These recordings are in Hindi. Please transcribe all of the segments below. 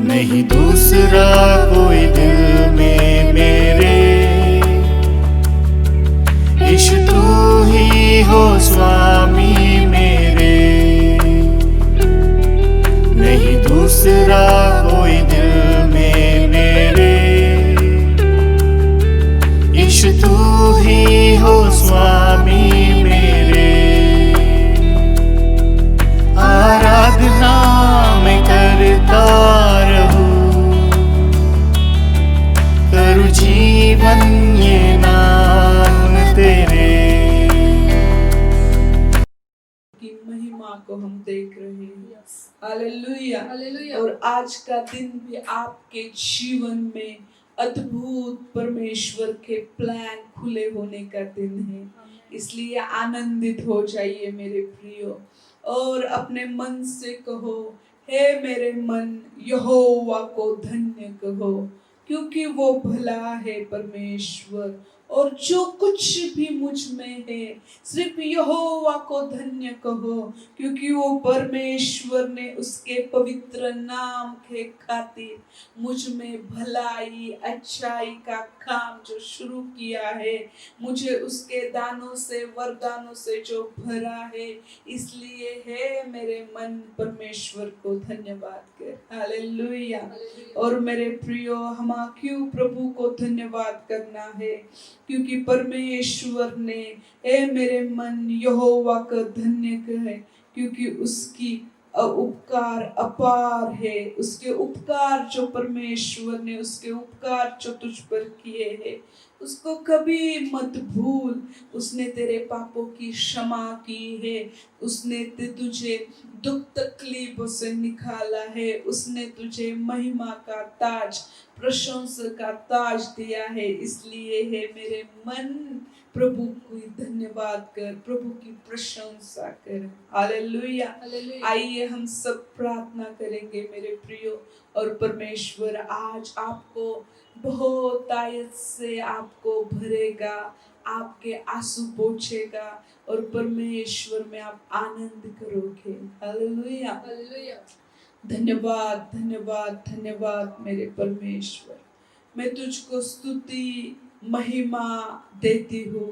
नहीं दूसरा कोई दिल में मेरे, ईश तू ही हो स्वामी मेरे। नहीं दूसरा कोई दिल में मेरे, ईश तू ही हो स्वामी मेरे। आराधना मैं करता रहूं, करूं जीवन ये नाम तेरे। की महिमा को हम देख रहे हैं। हालेलुया। हालेलुया। और आज का दिन भी आपके जीवन में अद्भुत परमेश्वर के प्लान खुले होने का दिन है, इसलिए आनंदित हो जाइए मेरे प्रियो, और अपने मन से कहो, हे मेरे मन यहोवा को धन्य कहो, क्योंकि वो भला है परमेश्वर, और जो कुछ भी मुझ में है सिर्फ यहोवा को धन्य कहो, क्योंकि वो परमेश्वर ने उसके पवित्र नाम के खातिर मुझ में भलाई अच्छाई का काम जो शुरू किया है, मुझे उसके दानों से वरदानों से जो भरा है, इसलिए है मेरे मन परमेश्वर को धन्यवाद कर। हालेलुया। और मेरे प्रियो, हम क्यों प्रभु को धन्यवाद करना है? क्योंकि परमेश्वर ने ए मेरे मन यहोवा का धन्य कहे, क्योंकि उसकी उपकार अपार है। उसके उपकार जो परमेश्वर ने, उसके उपकार जो तुझ पर किए हैं, उसको कभी मत भूल। उसने तेरे पापों की क्षमा की है, उसने तुझे दुख तकलीफों से निकाला है, उसने तुझे महिमा का ताज, प्रशंसा का ताज दिया है। इसलिए है मेरे मन प्रभु की धन्यवाद कर, प्रभु की प्रशंसा कर। हालेलुया। आइए हम सब प्रार्थना करेंगे मेरे प्रियो, और परमेश्वर आज आपको बहुत आयत से आपको भरेगा, आपके आंसू पोंछेगा, और परमेश्वर में आप आनंद करोगे। हालेलुया। धन्यवाद धन्यवाद धन्यवाद मेरे परमेश्वर, मैं तुझको स्तुति महिमा देती हूँ,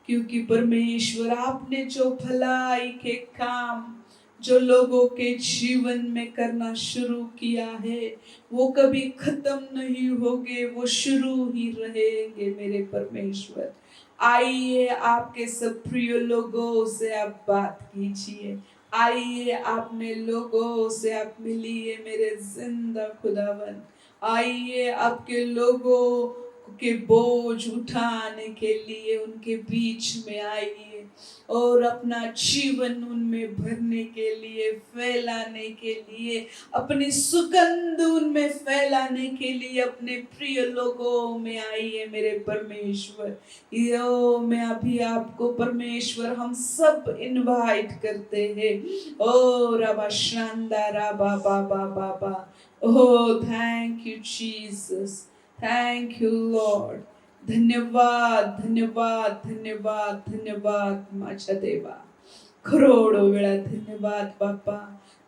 क्योंकि परमेश्वर आपने जो भलाई के काम जो लोगों के जीवन में करना शुरू किया है, वो कभी खत्म नहीं होंगे, वो शुरू ही रहेंगे मेरे परमेश्वर। आइए आपके सब प्रिय लोगों से आप बात कीजिए, आइए आप में लोगों से आप मिलिए मेरे जिंदा खुदावन। आइए आपके लोगों के बोझ उठाने के लिए उनके बीच में आइए, और अपना जीवन उनमें भरने के लिए, फैलाने के लिए, अपनी सुगंध उनमें फैलाने के लिए अपने प्रिय लोगों में आइए मेरे परमेश्वर। यो मैं अभी आपको परमेश्वर हम सब इनवाइट करते हैं। ओ रबा शांदारा बाबा बाबा बा, oh thank you Jesus, thank you Lord. धन्यवाद धन्यवाद धन्यवाद धन्यवाद माझ्या देवा, करोडो वेळा धन्यवाद बाप्पा।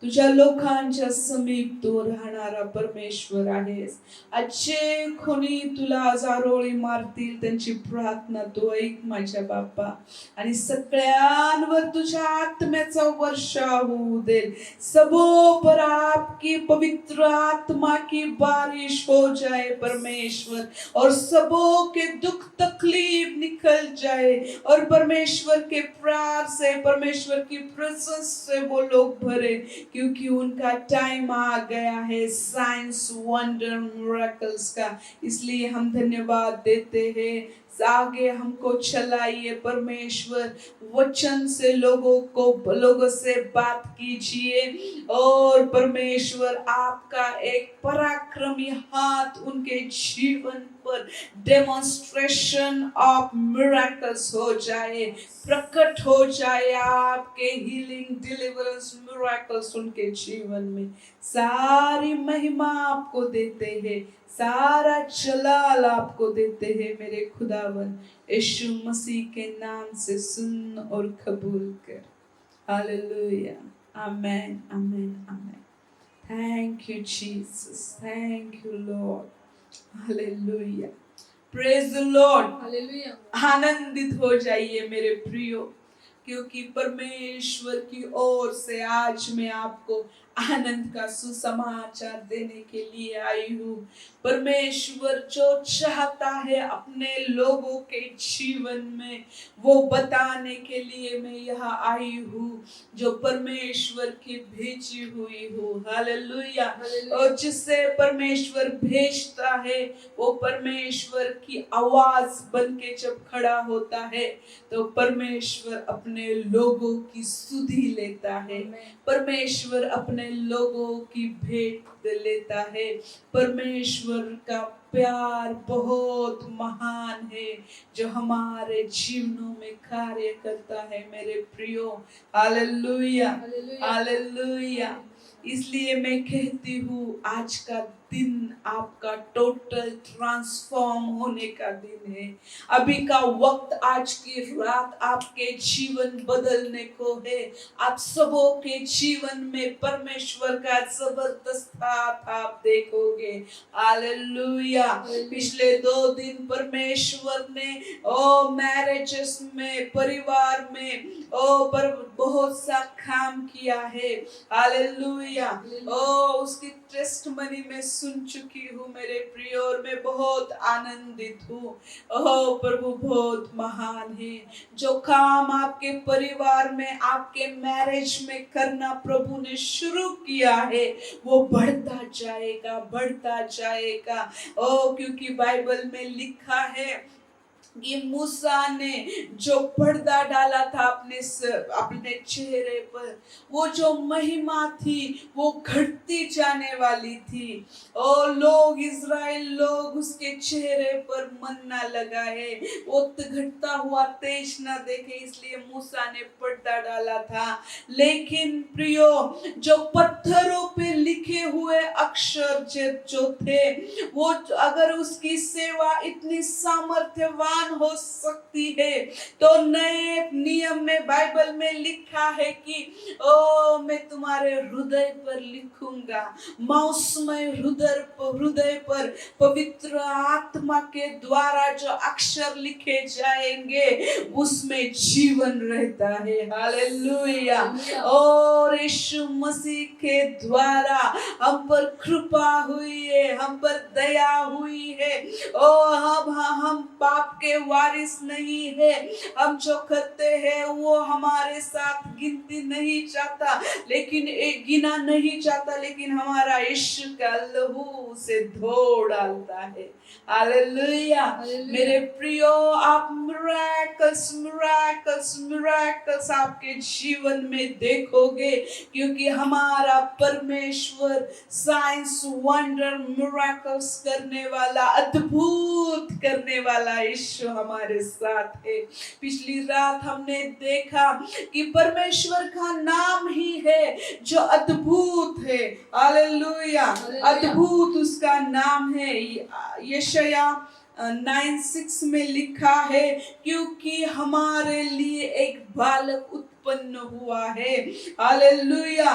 तुझ्या लोकांच्या समीप तू राहणारा परमेश्वर आहेस। आजचे कोणी तुला जारोळी मारतील त्यांची प्रार्थना तू ऐक माझ्या बाप्पा, आणि सगळ्यांवर तुझ्या आत्म्याचा वर्षाव होऊ दे। सबों पर आपकी पवित्र आत्मा की बारिश हो जाए परमेश्वर, और सबों के दुख तकलीफ निकल जाए, और परमेश्वर के प्यार से, परमेश्वर की प्रेजेंस से वो लोग भरे, क्योंकि उनका टाइम आ गया है साइंस वंडर मिरेकल्स का। इसलिए हम धन्यवाद देते हैं। आगे हमको चलाइए परमेश्वर, वचन से लोगों से बात कीजिए, और परमेश्वर आपका एक पराक्रमी हाथ उनके जीवन पर डेमोन्स्ट्रेशन ऑफ मिरेकल्स हो जाए, प्रकट हो जाए आपके हीलिंग डिलीवरेंस मिरेकल्स उनके जीवन में। सारी महिमा आपको देते हैं, सारा जलाल आपको देते हैं मेरे खुदावन। यीशु मसीह के नाम से सुन और कबूल कर। Hallelujah, amen amen amen. Thank you, Jesus. Thank you, Lord. Hallelujah. Praise the Lord. Hallelujah आनंदित हो जाइए मेरे प्रियो, क्योंकि परमेश्वर की ओर से आज मैं आपको आनंद का सुसमाचार देने के लिए आई हूँ। परमेश्वर जो चाहता है अपने लोगों के जीवन में, वो बताने के लिए मैं यहाँ आई हूँ, जो परमेश्वर की भेजी हुई हूँ। हालेलुया। और जिससे परमेश्वर भेजता है, वो परमेश्वर की आवाज बन के जब खड़ा होता है, तो परमेश्वर अपने लोगों की सुधि लेता है, परमेश्वर अपने लोगों की भेंट लेता है। परमेश्वर का प्यार बहुत महान है, जो हमारे जीवनों में कार्य करता है मेरे प्रियो। Hallelujah, hallelujah. इसलिए मैं कहती हूँ, आज का दिन आपका टोटल ट्रांसफॉर्म होने का दिन है। अभी का वक्त, आज की रात आपके जीवन बदलने को है। आप सबों के जीवन में परमेश्वर का जबरदस्त हाथ आप देखोगे। हालेलुया। पिछले 2 दिन परमेश्वर ने मैरिजेस में, परिवार में पर बहुत सा काम किया है। हालेलुया। उसकी टेस्टमनी में सुन चुकी हूँ मेरे प्रिय, और मैं बहुत आनंदित हूँ। प्रभु बहुत महान है। जो काम आपके परिवार में, आपके मैरिज में करना प्रभु ने शुरू किया है, वो बढ़ता जाएगा, बढ़ता जाएगा। क्योंकि बाइबल में लिखा है कि मूसा ने जो पर्दा डाला था अपने चेहरे पर, वो जो महिमा थी वो घटती जाने वाली थी, और इज़राइल लोग उसके चेहरे पर मन ना लगाए, वो घटता हुआ तेज ना देखे, इसलिए मूसा ने पर्दा डाला था। लेकिन प्रियो, जो पत्थरों पे लिखे हुए अक्षर जो थे, वो अगर उसकी सेवा इतनी सामर्थ्यवान हो सकती है, तो नए नियम में बाइबल में लिखा है कि मैं तुम्हारे हृदय पर लिखूंगा, मौसमय हृदय पर पवित्र आत्मा के द्वारा जो अक्षर लिखे जाएंगे, उसमें जीवन रहता है। हालेलुया। और यीशु मसीह के द्वारा हम पर कृपा हुई है, हम पर दया हुई है। हम पाप के वारिस नहीं है। हम जो करते हैं वो हमारे साथ गिनती नहीं चाहता, लेकिन गिना नहीं चाहता, लेकिन हमारा यीशु का लहू से धो डालता है। हालेलुया। मेरे प्रियो, आप मिराकल्स आपके जीवन में देखोगे, क्योंकि हमारा परमेश्वर साइंस, वंडर, मिराकल्स करने वाला, अद्भुत करने वाला यीशु हमारे साथ है। पिछली रात हमने देखा कि परमेश्वर का नाम ही है जो अद्भुत है। हालेलुया। अद्भुत उसका नाम है। यशाया 9:6 में लिखा है, क्योंकि हमारे लिए एक बालक उत्पन्न हुआ है। हालेलुया।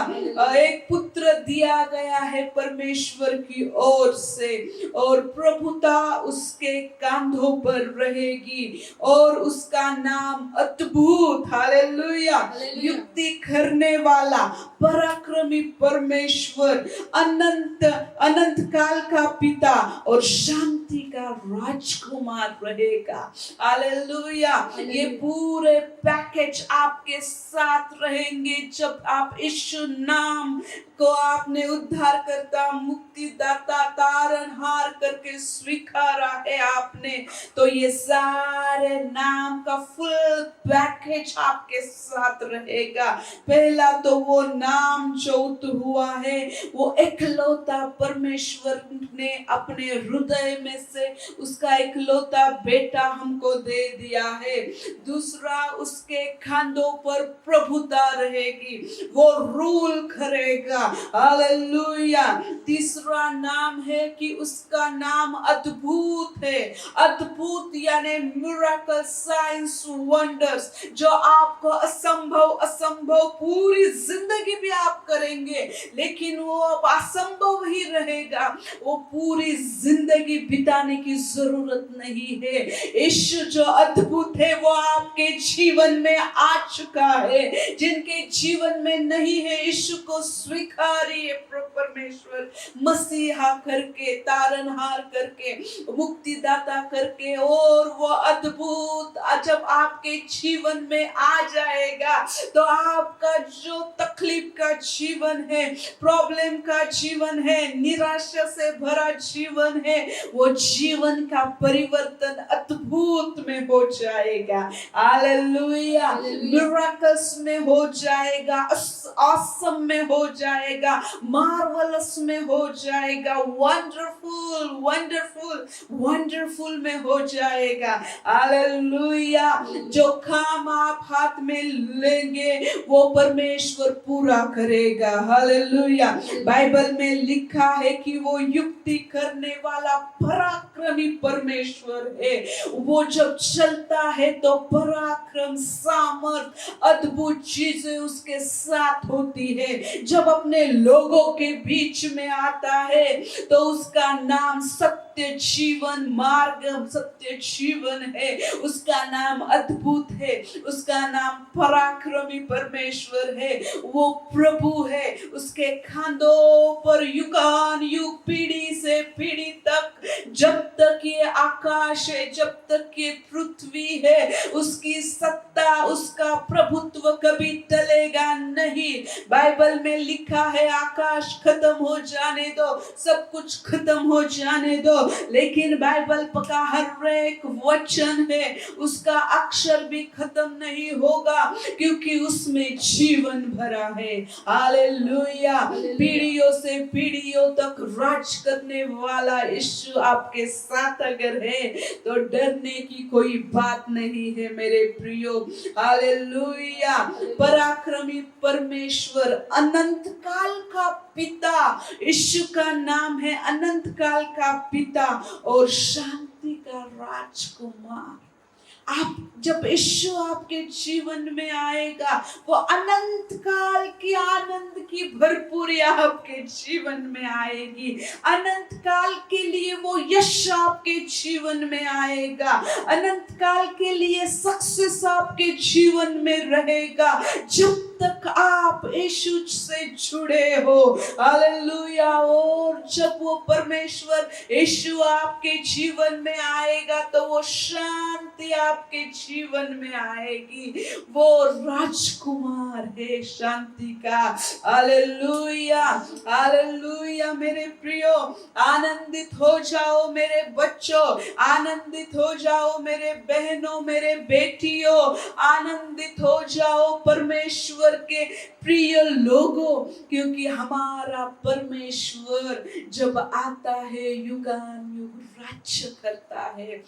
एक पुत्र दिया गया है परमेश्वर की ओर से, और प्रभुता उसके कांधों पर रहेगी, और उसका नाम अद्भुत, हालेलुया, युक्ति करने वाला, पराक्रमी परमेश्वर, अनंत काल का पिता और शांति का राजकुमार रहेगा। हालेलुया। ये पूरे पैकेज आपके साथ रहेंगे जब आप यीशु नाम को आपने उद्धारकर्ता, मुक्तिदाता, तारनहार करके स्वीकारा है आपने, तो ये सारे नाम का फुल पैकेज आपके साथ रहेगा। पहला तो वो नाम जो हुआ है, वो एकलौता परमेश्वर ने अपने हृदय में से उसका एकलौता बेटा हमको दे दिया है। दूसरा, उसके खांधों पर प्रभुता रहेगी, वो रूल करेगा। हालेलुया। तीसरा नाम है कि उसका नाम अद्भुत है। अद्भुत यानी मिरेकल, साइंस, वंडर्स, जो आपको असंभव पूरी जिंदगी भी आप करेंगे लेकिन वो अब असंभव ही रहेगा, वो पूरी जिंदगी बिताने की जरूरत नहीं है। यीशु जो अद्भुत है वो आपके जीवन में आ चुका है। जिनके जीवन में नहीं है, यीशु को स्वीकारिए परमेश्वर मसीहा करके, तारनहार करके, मुक्तिदाता करके, और वो अद्भुत जब आपके जीवन में आ जाएगा तो आपका जो तकलीफ का जीवन है, प्रॉब्लम का जीवन है, निराशा से भरा जीवन है, वो जीवन का परिवर्तन अद्भुत में हो जाएगा। हालेलुया। मिरेकल्स में हो जाएगा, ऑसम में हो जाएगा, मार्वलस में हो जाएगा, वंडरफुल वंडरफुल वंडरफुल में हो जाएगा। हालेलुया। जो काम आप हाथ में लेंगे वो परमेश्वर पूरा करेगा। हालेलुया। बाइबल में लिखा है कि वो युक्ति करने वाला पराक्रमी परमेश्वर है। वो जब चलता है तो पराक्रम, सामर्थ, अद्भुत चीजें उसके साथ होती है। जब अपने लोगों के बीच में आता है तो उसका नाम सत्य जीवन मार्ग, सत्य जीवन है। उसका नाम अद्भुत है, उसका नाम पराक्रमी परमेश्वर है। वो प्रभु है। उसके खांधों पर युगान युग, पीढ़ी से पीढ़ी तक, जब तक ये आकाश है, जब तक ये पृथ्वी है, उसकी सत्ता, उसका प्रभुत्व कभी टलेगा नहीं। बाइबल में लिखा है आकाश खत्म हो जाने दो, सब कुछ खत्म हो जाने दो, लेकिन बाइबल का हर एक वचन है, उसका अक्षर भी खत्म नहीं होगा क्योंकि उसमें जीवन भरा है। हालेलुया। पीढ़ियों से पीढ़ियों तक राज करने वाला यीशु आपके साथ अगर है तो डरने की कोई बात नहीं है मेरे प्रियो। हालेलुया। पराक्रमी परमेश्वर, अनंत काल का पिता, यीशु का नाम है अनंत काल का पिता और शांति का राजकुमार। आप जब यीशु आपके जीवन में आएगा, वो अनंत काल की आनंद की भरपूरी आपके जीवन में आएगी। अनंत काल के लिए वो यश आपके जीवन में आएगा। अनंत काल के लिए सक्सेस आपके जीवन में रहेगा जब तक आप यीशु से जुड़े हो। हालेलुया। और जब वो परमेश्वर यीशु आपके जीवन में आएगा तो वो शांति आपके जीवन में आएगी। वो राजकुमार है शांति का। हालेलुया। हालेलुया। मेरे प्रियो, आनंदित हो जाओ मेरे बच्चों, आनंदित हो जाओ मेरे बहनों, मेरे बेटियों, आनंदित हो जाओ परमेश्वर के प्रिय लोगों, क्योंकि हमारा परमेश्वर जब आता है युगान युग राज्य करता है।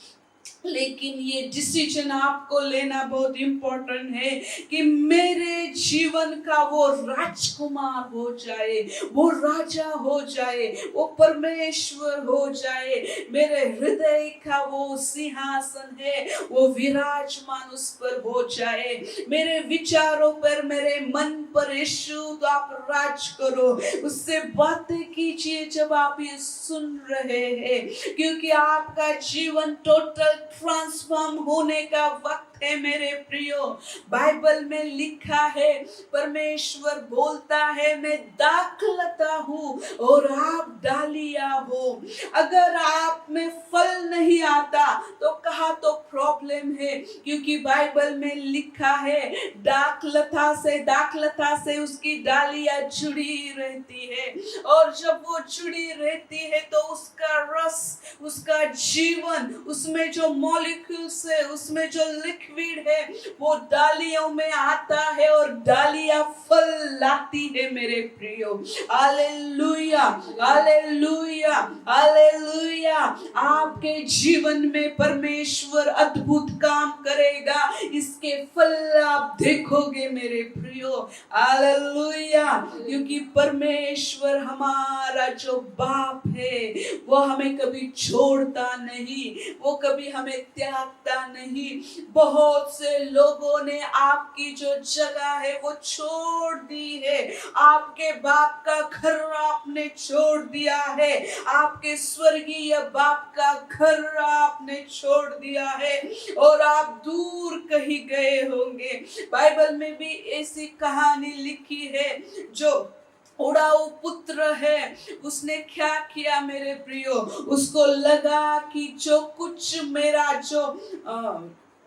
लेकिन ये डिसीजन आपको लेना बहुत इंपॉर्टेंट है कि मेरे जीवन का वो राजकुमार हो जाए, वो राजा हो जाए, वो परमेश्वर हो जाए। मेरे हृदय का वो सिंहासन है, वो विराजमान उस पर हो जाए। मेरे विचारों पर, मेरे मन पर यीशु तो आप राज करो। उससे बातें कीजिए जब आप ये सुन रहे हैं, क्योंकि आपका जीवन टोटल ट्रांसफॉर्म होने का वक्त है मेरे प्रियो। बाइबल में लिखा है, परमेश्वर बोलता है मैं दाखलता हूँ और आप डालिया हो। अगर आप में फल नहीं आता तो कहा तो प्रॉब्लम है, क्योंकि बाइबल में लिखा है दाखलता से उसकी डालियां जुड़ी रहती है, और जब वो जुड़ी रहती है तो उसका रस, उसका जीवन, उसमें जो मॉलिक्यूल्स है, उसमें जो लिक्विड चिकवीड है वो डालियों में आता है और डालियां फल लाती है मेरे प्रियो। Hallelujah, hallelujah, hallelujah. आपके जीवन में परमेश्वर अद्भुत काम करेगा, इसके फल आप देखोगे मेरे प्रियो। हालेलुया, क्योंकि परमेश्वर हमारा जो बाप है वो हमें कभी छोड़ता नहीं, वो कभी हमें त्यागता नहीं। बहुत से लोगों ने आपकी जो जगह है वो छोड़ दी है, आपके बाप का घर आपने छोड़ दिया है, आपके स्वर्गीय बाप का घर आपने छोड़ दिया है और आप दूर कहीं गए होंगे। बाइबल में भी ऐसी कहानी लिखी है, जो उड़ाऊ पुत्र है उसने क्या किया मेरे प्रियो, उसको लगा कि जो कुछ मेरा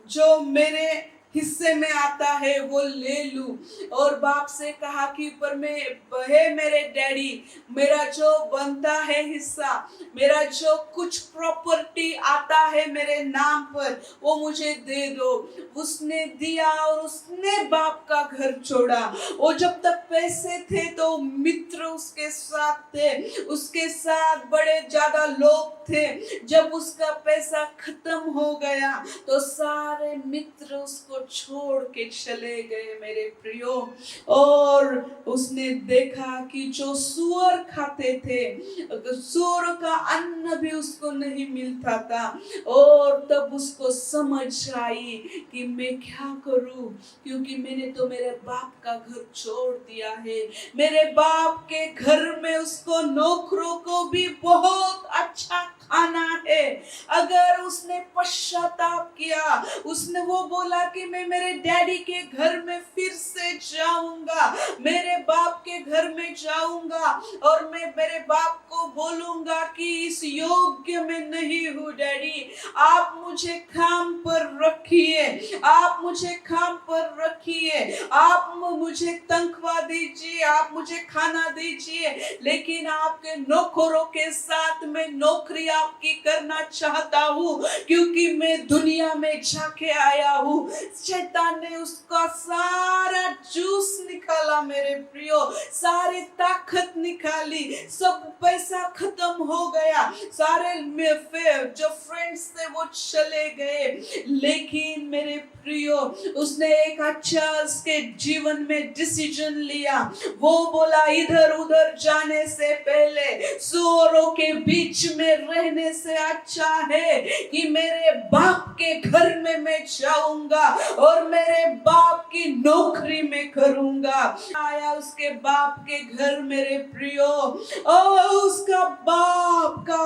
जो मेरे हिस्से में आता है वो ले लूं, और बाप से कहा कि पर मैं हे मेरे डैडी, मेरा जो बनता है हिस्सा, मेरा जो कुछ प्रॉपर्टी आता है मेरे नाम पर वो मुझे दे दो। उसने दिया और उसने बाप का घर छोड़ा। वो जब तक पैसे थे तो मित्र उसके साथ थे, उसके साथ बड़े ज्यादा लोग थे। जब उसका पैसा खत्म हो गया तो सारे मित्र उसको छोड़ के चले गए मेरे प्रियो। और उसने देखा कि जो सूअर खाते थे, सूअर का अन्न भी उसको नहीं मिलता था। और तब उसको समझ आई कि मैं क्या करूं, क्योंकि मैंने तो मेरे बाप का घर छोड़ दिया है। मेरे बाप के घर में उसको नौकरों को भी बहुत अच्छा खाना है। अगर उसने पश्चाताप किया, उसने वो बोला कि मैं मेरे डैडी के घर में फिर से जाऊंगा, मेरे बाप के घर में जाऊंगा और मैं मेरे बाप को बोलूंगा कि इस योग्य में नहीं हूँ डैडी, आप मुझे काम पर रखिए, आप मुझे काम पर रखिए, आप मुझे तनख्वाह दीजिए, आप मुझे खाना दीजिए, लेकिन आपके नौकरों के साथ मैं नौकरी आपकी करना चाहता हूँ, क्योंकि मैं दुनिया में जाके आया हूँ। शैतान ने उसका सारा जूस निकाला मेरे प्रियो, सारी ताकत निकाली, सब पैसा खत्म हो गया, सारे जो फ्रेंड्स थे वो चले गए। लेकिन मेरे प्रियो उसने एक अच्छा उसके जीवन में डिसीजन लिया। वो बोला इधर उधर जाने से पहले, सूअरों के बीच में रहने से अच्छा है कि मेरे बाप के घर में मैं जाऊंगा और मेरे बाप की नौकरी में करूंगा। आया उसके बाप के घर मेरे प्रियो, और उसका बाप का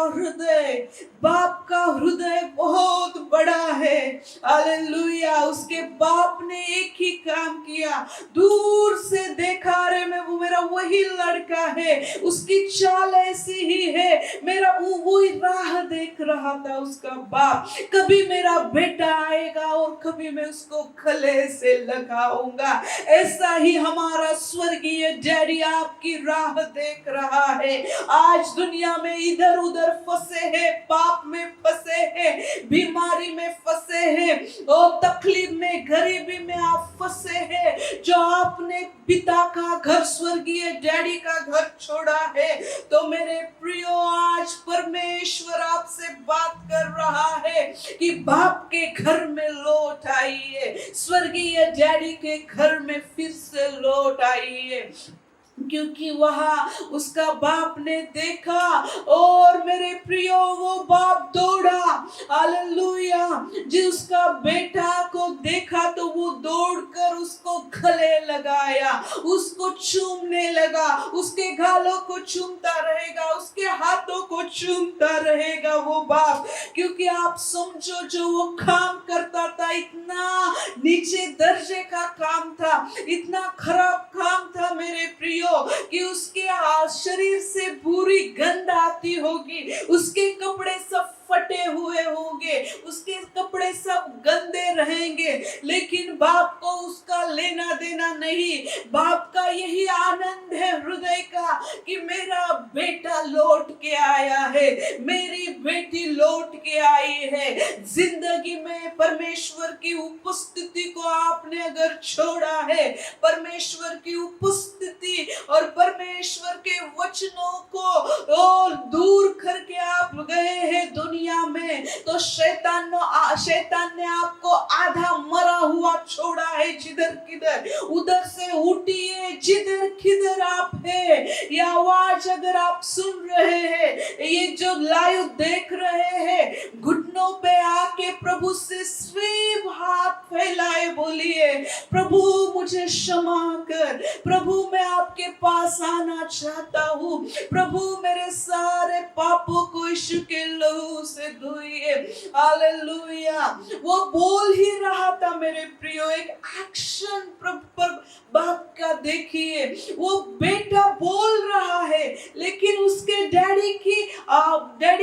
हृदय बहुत बड़ा है। हालेलुया। उसके बाप ने एक ही काम किया, दूर से देखा, अरे मैं वो मेरा वही लड़का है, उसकी चाल ऐसी ही है, मेरा वही राह देख रहा था उसका बाप, कभी मेरा बेटा आएगा और कभी मैं उसको गले से लगाऊंगा। ऐसा ही हमारा स्वर्गीय डैडी आपकी राह देख रहा है। आज दुनिया में इधर उधर फंसे हैं, पाप में फंसे हैं, बीमारी में फंसे हैं और तकलीफ में, गरीबी में आप फंसे हैं, जो आपने पिता का घर, स्वर्गीय डैडी का घर छोड़ा है। तो मेरे प्रियो आज परमेश्वर आपसे बात कर रहा है कि बाप के घर में लौट आइए, स्वर्गीय डैडी के घर में फिर से लौट आइए, क्योंकि वहां उसका बाप ने देखा और मेरे प्रियो वो बाप दौड़ा। हालेलुया। जो उसका बेटा को देखा तो वो दौड़कर उसको गले लगाया, उसको चूमने लगा, उसके गालों को चूमता रहेगा, उसके हाथों को चूमता रहेगा वो बाप। क्योंकि आप समझो जो वो काम करता था, इतना नीचे दर्जे का काम था, इतना खराब काम था मेरे प्रियो, कि उसके शरीर से बुरी गंध आती होगी, उसके कपड़े सफेद फटे हुए होंगे, उसके कपड़े सब गंदे रहेंगे, लेकिन बाप को उसका लेना देना नहीं। बाप का यही आनंद है हृदय का कि मेरा बेटा लौट के आया है, मेरी बेटी लौट के आई है। जिंदगी में परमेश्वर की उपस्थिति को आपने अगर छोड़ा है, परमेश्वर की उपस्थिति और परमेश्वर के वचनों को और दूर करके आप गए हैं दुनिया में, तो शैतान ने आपको आधा मरा हुआ छोड़ा है। जिधर किधर उधर से उठिए, जिधर किधर आप है, ये आवाज अगर आप सुन रहे हैं, ये जो लाइव देख रहे हैं, घुटनों पे आके प्रभु से सिर्फ हाथ फैलाए बोलिए, प्रभु मुझे क्षमा कर, प्रभु मैं आपके पास आना चाहता हूँ, प्रभु मेरे सारे पापों को यीशु के लहू से धोइए। हालेलुया। वो बोल ही रहा था मेरे प्रियो, एक एक्शन पर बाप का देखिए, वो बेटा बोल रहा है, लेकिन उसके डैडी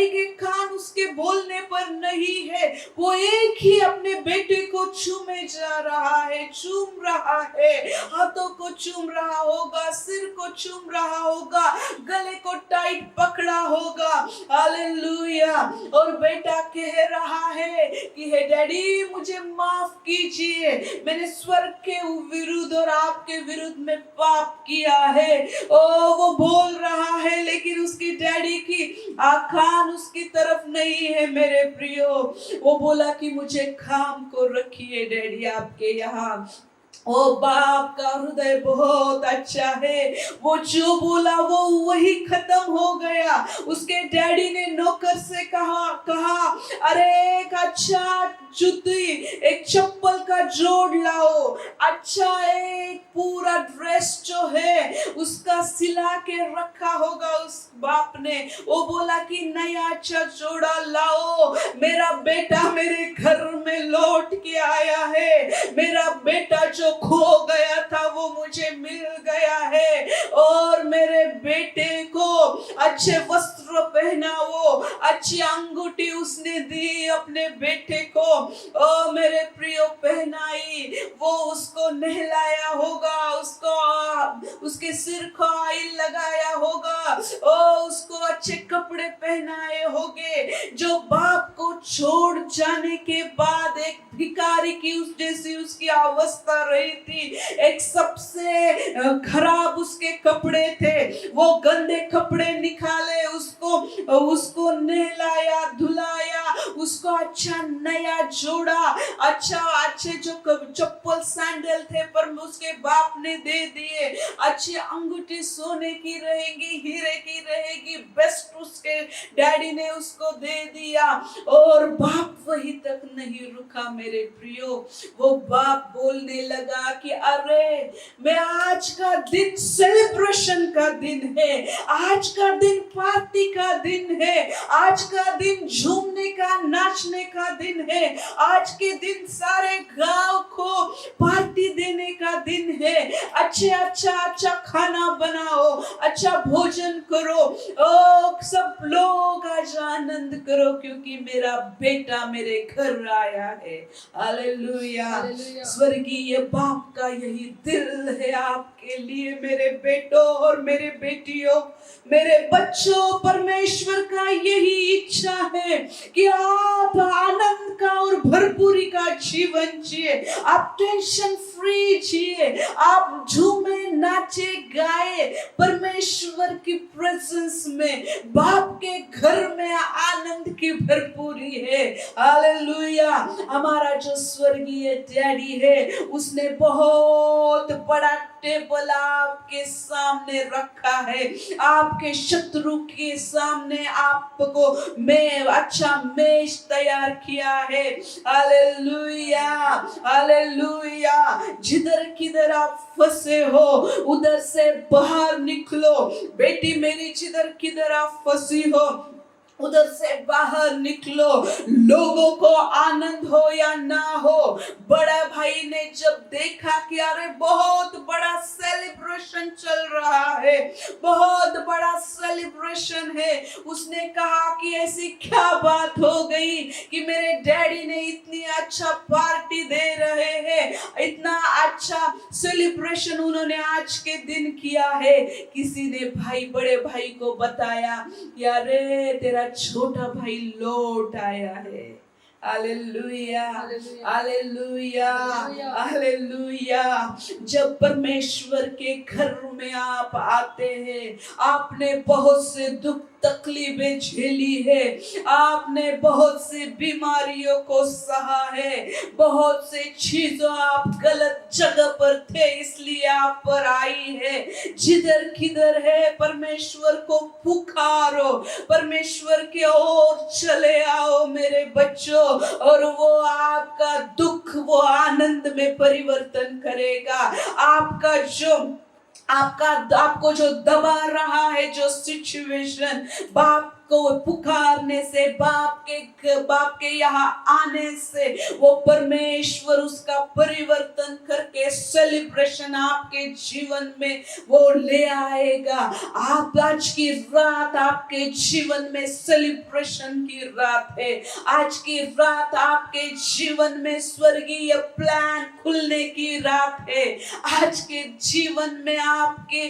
के कान उसके बोलने पर नहीं है। वो एक ही अपने बेटे को चूमे जा रहा है, चूम रहा है, हाथों को चूम रहा होगा, सिर को चूम रहा होगा, गले को टाइट पकड़ा होगा। हालेलुया। और बेटा कह रहा है कि हे डैडी मुझे माफ कीजिए, मैंने स्वर्ग के विरुद्ध और आपके विरुद्ध में पाप किया है। वो बोल रहा है, लेकिन उसकी डैडी की कान उसकी तरफ नहीं है मेरे प्रियो। वो बोला कि मुझे काम को रखिए डैडी आपके यहाँ। ओ बाप का हृदय बहुत अच्छा है, वो जो बोला वो वही खत्म हो गया। उसके डैडी ने नौकर से कहा अरे एक अच्छा जूती, एक चप्पल का जोड़ लाओ, अच्छा एक पूरा ड्रेस जो है उसका सिला के रखा होगा उस बाप ने। वो बोला कि नया अच्छा जोड़ा लाओ, मेरा बेटा मेरे घर में लौट के आया है, मेरा बेटा जो खो गया था वो मुझे मिल गया है। और मेरे बेटे को अच्छे वस्त्र पहनाओ, अच्छी अंगूठी उसने दी अपने बेटे को, ओ मेरे प्रियो पहनाई, वो उसको नहलाया होगा, उसके सिर को ऑयल लगाया होगा, ओ उसको अच्छे कपड़े पहनाए होंगे। जो बाप को छोड़ जाने के बाद एक भिखारी की उस जैसी उसकी अवस्था रही थी, एक सबसे खराब उसके कपड़े थे, वो गंदे कपड़े निकाले, उसको नहलाया धुलाया, उसको अच्छा नया जोड़ा, अच्छे जो चप्पल सैंडल थे पर उसके बाप ने दे दिए, अच्छी अंगूठी सोने की रहेगी, हीरे की रहेगी, बेस्ट उसके डैडी ने उसको दे दिया। और बाप वही तक नहीं रुका मेरे प्रियो, वो बाप बोलने लगा कि अरे मैं आज का दिन सेलिब्रेशन का दिन है, आज का दिन पार्टी का दिन है, आज का दिन झूमने का नाचने का दिन है, आज के दिन सारे गांव को पार्टी देने का दिन है। अच्छा खाना बनाओ, अच्छा भोजन करो, ओ सब लोग आज आनंद करो क्योंकि मेरा बेटा मेरे घर आया है। हालेलुया। स्वर्गीय बाप का यही दिल है आपके लिए मेरे बेटों और मेरे बेटियों, मेरे बच्चों। परमेश्वर का यही इच्छा है कि आप आनंद का और भरपूरी का जीवन जिए, आप टेंशन फ्री जिए, आप झूमे नाचे गाए परमेश्वर की प्रेजेंस में। बाप के घर में आनंद की भरपूरी है। हालेलुया। हमारा जो स्वर्गीय डैडी है उसने बहुत बड़ा टेबल आपके सामने रखा है, आपके शत्रु के सामने आपको अच्छा मेज तैयार किया है। Hallelujah, hallelujah. जिधर किधर आप फंसे हो उधर से बाहर निकलो। बेटी मेरी जिधर किधर आप फंसी हो उधर से बाहर निकलो, लोगों को आनंद हो या ना हो। बड़ा भाई ने जब देखा कि अरे बहुत बड़ा सेलिब्रेशन चल रहा है, बहुत बड़ा सेलिब्रेशन है, उसने कहा कि ऐसी क्या बात हो गई कि मेरे डैडी ने इतनी अच्छा पार्टी दे रहे हैं, इतना अच्छा सेलिब्रेशन उन्होंने आज के दिन किया है। किसी ने भाई बड़े भाई को बताया, यारे तेरा छोटा भाई लौट आया है। Hallelujah, hallelujah, hallelujah. जब परमेश्वर के घर में आप आते हैं, आपने बहुत से दुख तकलीफें झेली है, आपने बहुत सी बीमारियों को सहा है, बहुत से चीजों आप गलत जगह पर थे इसलिए आप पर आई है। जिधर किधर है परमेश्वर को पुकारो, परमेश्वर के ओर चले आओ मेरे बच्चों, और वो आपका दुख वो आनंद में परिवर्तन करेगा। आपका जो आपको जो दबा रहा है, जो सिचुएशन, बाप को पुकारने से, बाप के यहाँ आने से वो परमेश्वर उसका परिवर्तन करके सेलिब्रेशन आपके जीवन में वो ले आएगा। आप आज की रात आपके जीवन में सेलिब्रेशन की रात है। आज की रात आपके जीवन में स्वर्गीय प्लान खुलने की रात है। आज के जीवन में आपके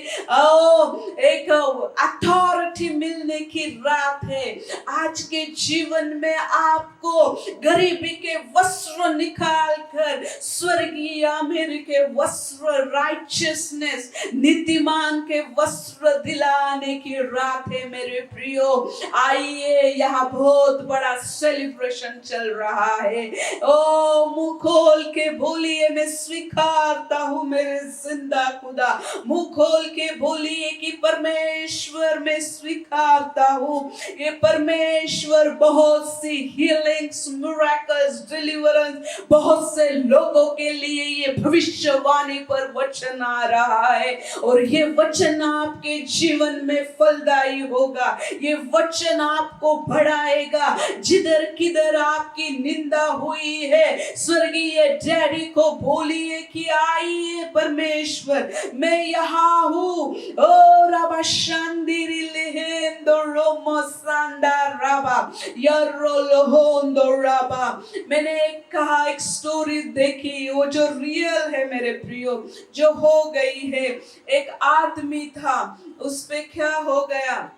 एक अथॉरिटी मिलने की रात है। आज के जीवन में आपको गरीबी के वस्त्र निकाल कर स्वर्गीय अमीरी के वस्त्र, राइचियसनेस, नीतिमान के वस्त्र दिलाने की रात है मेरे प्रियो। आइए, यहाँ बहुत बड़ा सेलिब्रेशन चल रहा है। ओ मुंह खोल के बोलिए, मैं स्वीकारता हूँ मेरे जिंदा खुदा। मुंह खोल के बोलिए कि परमेश्वर मैं स्वीकारता हूँ, ये परमेश्वर बहुत सी हीलिंग्स, मिरेकल्स, डिलीवरेंस, बहुत से लोगों के लिए ये भविष्यवाणी पर वचन आ रहा है, और ये वचन आपके जीवन में फलदायी होगा। ये वचन आपको बढ़ाएगा। जिधर किधर आपकी निंदा हुई है, स्वर्गीय डैडी को बोलिए कि आइए परमेश्वर, मैं यहाँ हूँ। ओ राबा शांदिरी लेहेंदो रोमो सांडा राबा यरो लोहोंदो राबा। मैंने कहा, एक स्टोरी देखी, वो जो रियल है मेरे प्रियो, जो हो गई है। एक आदमी था, उस पे क्या हो गया,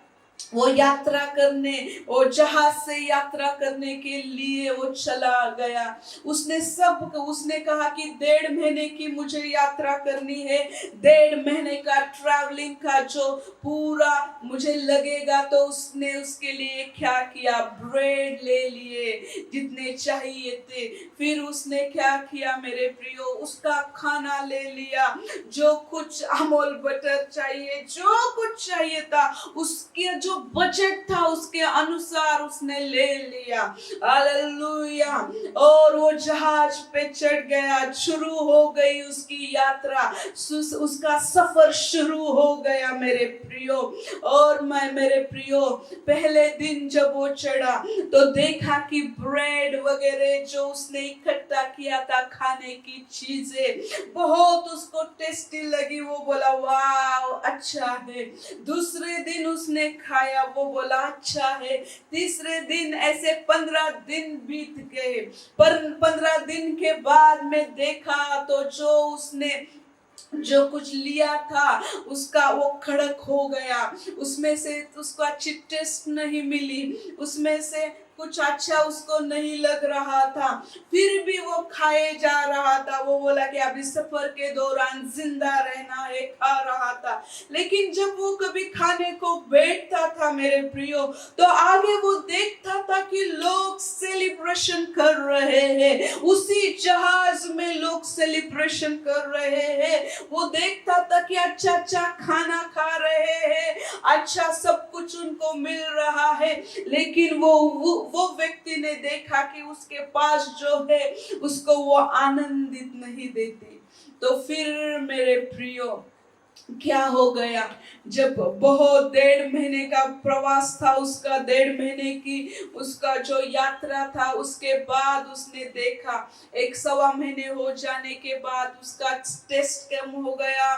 वो यात्रा करने, वो जहाज से यात्रा करने के लिए वो चला गया। उसने कहा कि 1.5 महीने की मुझे यात्रा करनी है, 1.5 महीने का ट्रैवलिंग का जो पूरा मुझे लगेगा। तो उसने उसके लिए क्या किया, ब्रेड ले लिए जितने चाहिए थे। फिर उसने क्या किया मेरे प्रियो, उसका खाना ले लिया, जो कुछ अमूल बटर चाहिए, जो कुछ चाहिए था, उसके जो बजट था उसके अनुसार उसने ले लिया। हालेलुया। और वो जहाज पे चढ़ गया, शुरू हो गई उसकी यात्रा, उसका सफर शुरू हो गया मेरे प्रियो। और मेरे प्रियो, पहले दिन जब वो चढ़ा तो देखा कि ब्रेड वगैरह जो उसने इकट्ठा किया था, खाने की चीजें बहुत उसको टेस्टी लगी। वो बोला वाह अच्छा है। दूसरे दिन उसने खाया, वो बोला अच्छा है। तीसरे दिन, ऐसे 15 दिन बीत गए। पर 15 दिन के बाद में देखा तो जो कुछ लिया था उसका वो खड़क हो गया, उसमें से उसको अच्छी टेस्ट नहीं मिली, उसमें से कुछ अच्छा उसको नहीं लग रहा था। फिर भी वो खाए जा रहा था। वो बोला कि अभी सफर के दौरान जिंदा रहना है, खा रहा था। लेकिन जब वो कभी खाने को बैठता था मेरे प्रियो, तो आगे वो देखता था कि लोग सेलिब्रेशन कर रहे हैं, उसी जहाज में लोग सेलिब्रेशन कर रहे हैं। वो देखता था कि अच्छा अच्छा खाना खा रहे हैं, अच्छा सब कुछ उनको मिल रहा है। लेकिन वो व्यक्ति ने देखा कि उसके पास जो है उसको वो आनंदित नहीं देती। तो फिर मेरे प्रियो, क्या हो गया, जब बहुत 1.5 महीने का प्रवास था उसका, 1.5 महीने की उसका जो यात्रा था, उसके बाद उसने देखा 1 सवा महीने हो जाने के बाद उसका टेस्ट कम हो गया,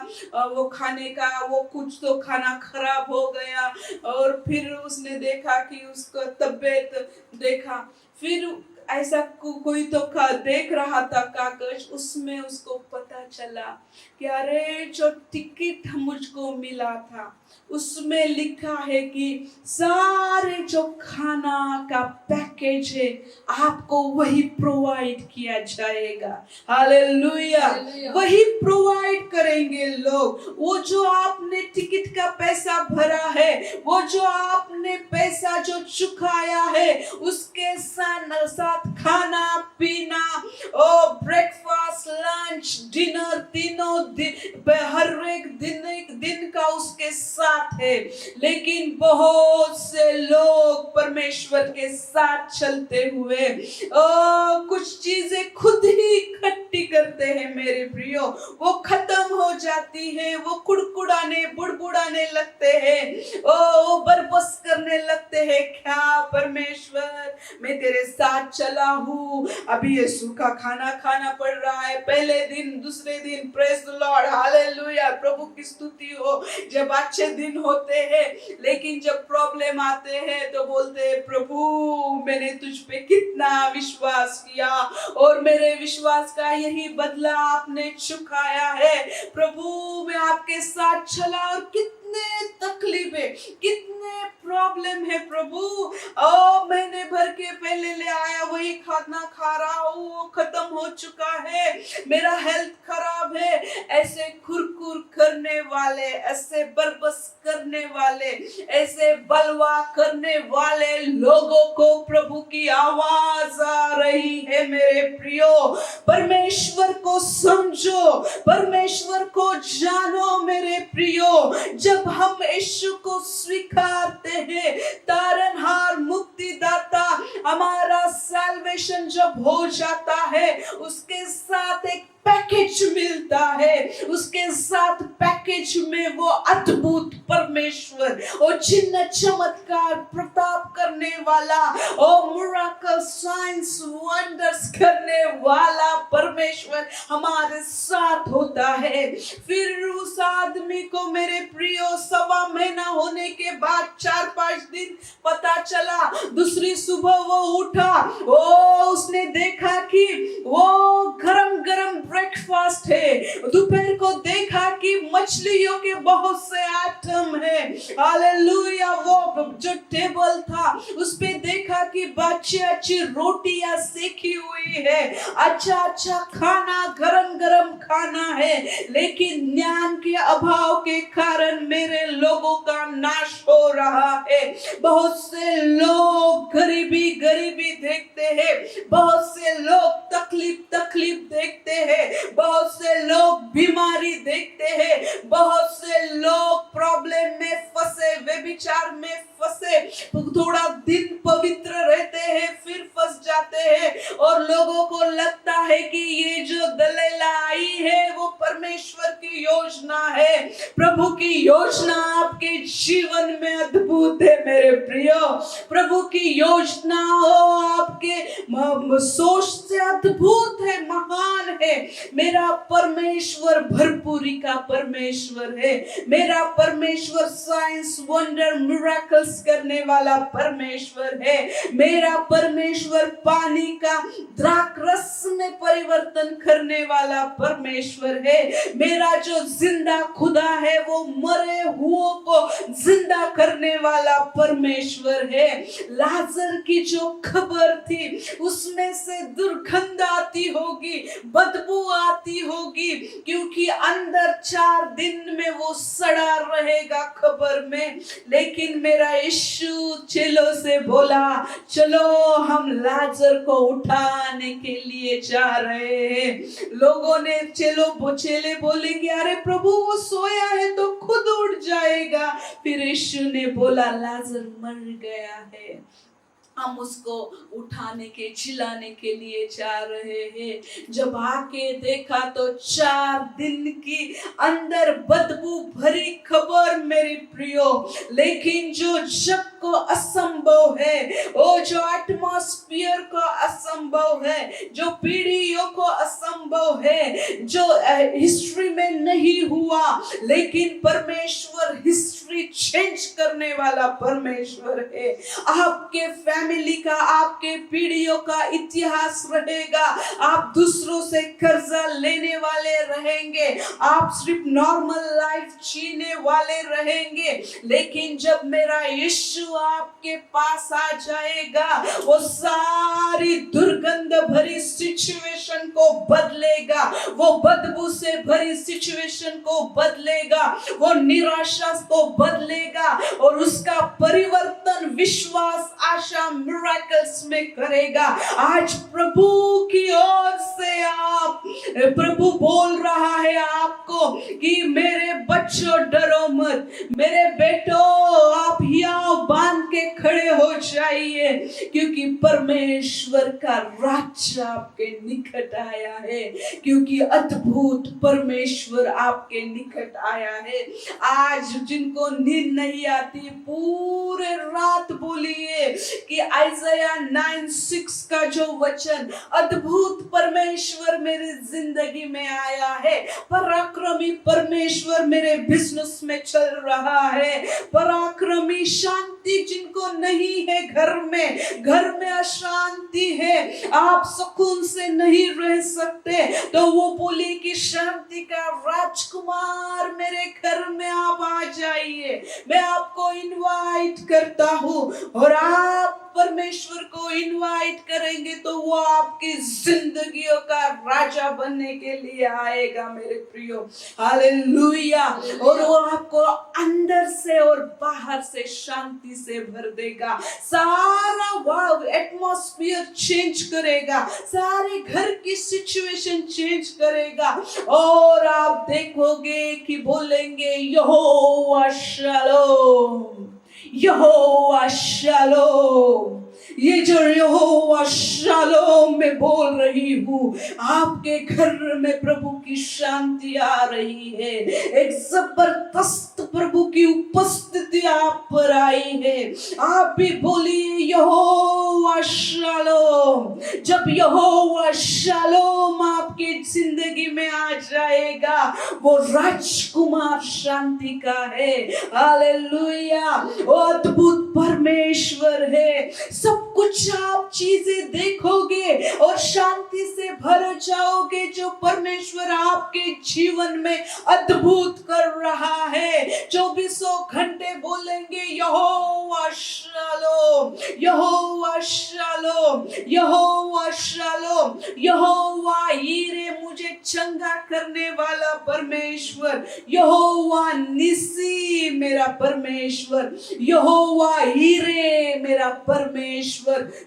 वो खाने का वो कुछ तो खाना खराब हो गया, और फिर उसने देखा कि उसका तबीयत देखा, फिर ऐसा कोई तो देख रहा था कागज, उसमें उसको पता चला कि अरे जो टिकट मुझको मिला था उसमें लिखा है कि सारे जो खाना का पैकेज है आपको वही प्रोवाइड किया जाएगा। Hallelujah, hallelujah. वही प्रोवाइड करेंगे लोग। वो जो आपने टिकट का पैसा भरा है, वो जो आपने पैसा जो चुकाया है, उसके साथ खाना पीना, ओ ब्रेकफास्ट लंच डिनर तीनों दिन, हर एक दिन का उसके साथ है। लेकिन बहुत से लोग परमेश्वर के साथ चलते हुए कुछ चीजें खुद ही इकट्ठी करते हैं मेरे प्रियो, वो खत्म हो जाती है, वो कुड़कुड़ाने बुड़बुड़ाने लगते हैं, वो बरबस करने लगते हैं। क्या परमेश्वर, मैं तेरे साथ चला हूँ, अभी ये सूखा खाना खाना पड़ रहा है, पहले दिन दूसरे दिन, प्रेज द लॉर्ड, हालेलुया, प्रभु की स्तुति हो। जब अच्छे दिन होते हैं, लेकिन जब प्रॉब्लम आते हैं तो बोलते हैं प्रभु मैंने तुझ पे कितना विश्वास किया और मेरे विश्वास का यही बदला आपने चुकाया है। प्रभु मैं आपके साथ चला और कितने तकलीफें, कितने प्रॉब्लम है प्रभु, महीने भर के पहले ले आया वही खाना खा रहा हूँ, वो खत्म हो चुका है, मेरा हेल्थ खराब है। ऐसे खुरखुर करने वाले, ऐसे बरबस करने वाले, ऐसे बलवा करने वाले लोगों को प्रभु की आवाज आ रही है। मेरे प्रियो, परमेश्वर को समझो, परमेश्वर को जानो मेरे प्रियो। जब हम यीशु को स्वीकारते हैं, तारनहार मुक्तिदाता, हमारा सैल्वेशन जब हो जाता है, उसके साथ एक पैकेज मिलता है, उसके साथ पैकेज में वो अद्भुत परमेश्वर, वो चिन्ह चमत्कार प्रताप करने वाला, ओ मिरेकल साइंस वंडर्स करने वाला परमेश्वर हमारे साथ होता है। फिर उस आदमी को मेरे प्रियो 1.25 महीना होने के बाद 4-5 दिन पता चला, दूसरी सुबह वो उठा, उसने देखा कि वो गरम गरम ब्रेकफास्ट है, दोपहर को देखा कि मछलियों के बहुत से आइटम है, हालेलुया। वो जो टेबल था उस पे देखा कि अच्छी अच्छी रोटियां सेकी हुई है, अच्छा अच्छा खाना, गरम गरम खाना है। लेकिन ज्ञान के अभाव के कारण मेरे लोगों का नाश हो रहा है। बहुत से लोग गरीबी गरीबी देखते हैं, बहुत से लोग तकलीफ देखते हैं, बहुत से लोग बीमारी देखते हैं, बहुत से लोग प्रॉब्लम में फंसे, व्यभिचार में फंसे, थोड़ा दिन पवित्र रहते हैं फिर फंस जाते हैं, और लोगों को लगता है कि ये जो दलीला आई है वो परमेश्वर की योजना है। प्रभु की योजना आपके जीवन में अद्भुत है मेरे प्रियो। प्रभु की योजना हो आपके सोच से अद्भुत है, महान है। मेरा परमेश्वर भरपूरी का परमेश्वर है, मेरा परमेश्वर साइंस वंडर मिरेकल्स करने वाला परमेश्वर है, मेरा परमेश्वर पानी का द्राक्षरस में परिवर्तन करने वाला परमेश्वर है। मेरा जो जिंदा खुदा है वो मरे हुओं को जिंदा करने वाला परमेश्वर है। लाजर की जो खबर थी उसमें से दुर्गंध आती होगी, बदबू आती होगी, क्योंकि अंदर 4 दिन में वो सड़ा रहेगा खबर में। लेकिन मेरा यीशु चेलों से बोला चलो हम लाजर को उठाने के लिए जा रहे हैं। लोगों ने चेले बोलेंगे अरे प्रभु वो सोया है तो खुद उठ जाएगा। फिर यीशु ने बोला लाजर मर गया है, हम उसको उठाने के चिल्लाने के लिए जा रहे हैं। जब आके देखा तो 4 दिन की अंदर बदबू भरी खबर मेरी प्रियो, लेकिन जो जग को असंभव है, वो जो एटमॉस्फेयर को असंभव है, जो पीढ़ियों को असंभव है, जो हिस्ट्री में नहीं हुआ, लेकिन परमेश्वर हिस्ट्री चेंज करने वाला परमेश्वर है। आपके फैमिली का, आपके पीढ़ियों का इतिहास रहेगा। आप दूसरों से कर्जा लेने वाले रहेंगे, आप सिर्फ नॉर्मल लाइफ जीने वाले रहेंगे, लेकिन जब मेरा यीशु आपके पास आ जाएगा, वो सारी दुर्गंध भरी सिचुएशन को बदलेगा, वो बदबू से भरी सिचुएशन को बदलेगा, वो निराशा को बदलेगा और उसका परिवर्तन विश्वास, आशा, मिरेकल्स में करेगा। आज प्रभु की ओर से आप, प्रभु बोल रहा है आपको कि मेरे बच्चों डरो मत, मेरे बेटों आप हियाव बांध के खड़े हो जाइए, क्योंकि परमेश्वर का राज्य आपके निकट आया है, क्योंकि अद्भुत परमेश्वर आपके निकट आया है। आज जिनको नींद नहीं आती, पूरे रात बोलिए कि आइज़ाया 9:6 का जो वचन, अद्भुत परमेश्वर मेरी जिंदगी में आया है, पराक्रमी परमेश्वर मेरे बिजनेस में चल रहा है, पराक्रमी शांति जिनको नहीं है, घर में अशांति है, आप सुकून से नहीं रह सकते, तो वो बोली कि शांति का राजकुमार मेरे घर में आप आ जाइए। मैं आपको इनवाइट करता हूँ, और आप परमेश्वर को इनवाइट करेंगे तो वो आपकी जिंदगियों का राजा बनने के लिए आएगा मेरे प्रियो। हालेलुया। और वो आपको अंदर से और बाहर से शांति से भर देगा, सारा वाव एटमॉस्फेयर चेंज करेगा, सारे घर की सिचुएशन चेंज करेगा, और आप देखोगे कि बोलेंगे यहोवा शालोम, यहोवा शालोम। ये जो यहोवा शालोम में बोल रही हूँ, आपके घर में प्रभु की शांति आ रही है, एक जबरदस्त प्रभु की उपस्थिति आप पर आई है। आप भी बोलिए यहोवा शालोम। जब यहोवा शालोम आपके जिंदगी में आ जाएगा, वो राजकुमार शांति का है। हालेलुया। वो अद्भुत परमेश्वर है। सब कुछ आप चीजें देखोगे और शांति से भर जाओगे, जो परमेश्वर आपके जीवन में अद्भुत कर रहा है। 24 घंटे बोलेंगे यहोवा शालोम, यहोवा शालोम, यहोवा शालोम, यहोवा यीरे मुझे चंगा करने वाला परमेश्वर, यहोवा निसी मेरा परमेश्वर, यहोवा यीरे मेरा परमेश्वर।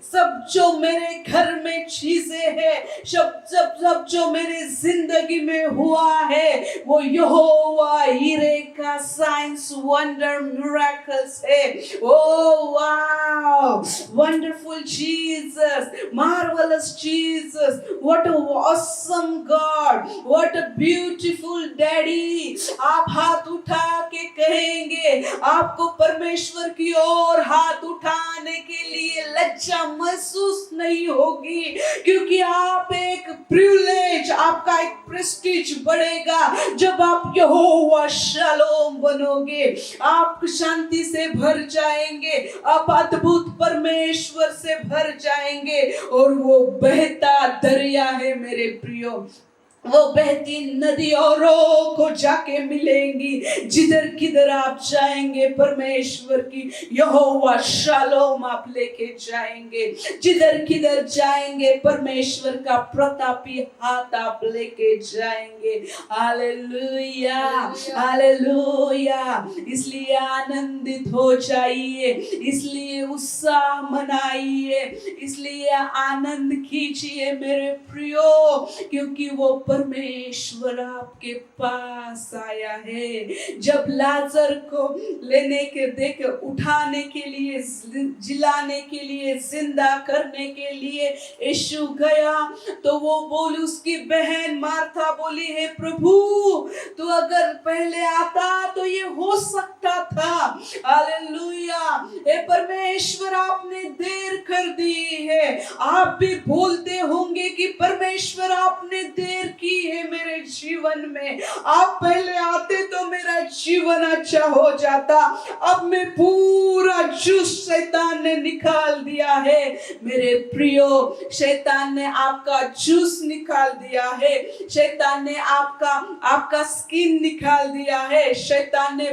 सब जो मेरे घर में चीजें हैं, सब जो मेरे जिंदगी में हुआ है, वो यहोवा यीरे का साइंस, वंडर, मिरेकल्स है। Oh wow, wonderful Jesus, marvellous Jesus, what a awesome God, what a beautiful daddy. आप हाथ उठा के कहेंगे, आपको परमेश्वर की ओर हाथ उठाने के लिए लज्जा महसूस नहीं होगी, क्योंकि आप एक प्रिविलेज, आपका एक प्रेस्टीज बढ़ेगा जब आप यहोवा शालोम बनोगे। आप शांति से भर जाएंगे, आप अद्भुत परमेश्वर से भर जाएंगे, और वो बहता दरिया है मेरे प्रियो, वो बहती नदियों को जाके मिलेंगी। जिधर किधर आप जाएंगे, परमेश्वर की यहोवा शालोम आप लेके जाएंगे। जिधर किधर जाएंगे, परमेश्वर का प्रतापी हाथ आप लेके जाएंगे। Hallelujah, hallelujah. इसलिए आनंदित हो जाइए, इसलिए उत्साह मनाइए, इसलिए आनंद कीजिए मेरे प्रियो, क्योंकि वो परमेश्वर आपके पास आया है। जब लाजर को लेने के देख उठाने के लिए, जिलाने के लिए, जिंदा करने के लिए यीशु गया, तो वो बोली, उसकी बहन मार्था बोली, है प्रभु तू अगर पहले आता तो ये हो सकता था। हालेलुया। हे परमेश्वर आपने देर कर दी है। आप भी बोलते होंगे कि परमेश्वर आपने देर की है मेरे जीवन में, आप पहले आते तो मेरा जीवन अच्छा हो जाता। अब मैं पूरा जूस शैतान ने निकाल दिया है। मेरे प्रियो, शैतान ने आपका जूस निकाल दिया है। शैतान ने आपका स्किन निकाल दिया है। शैतान ने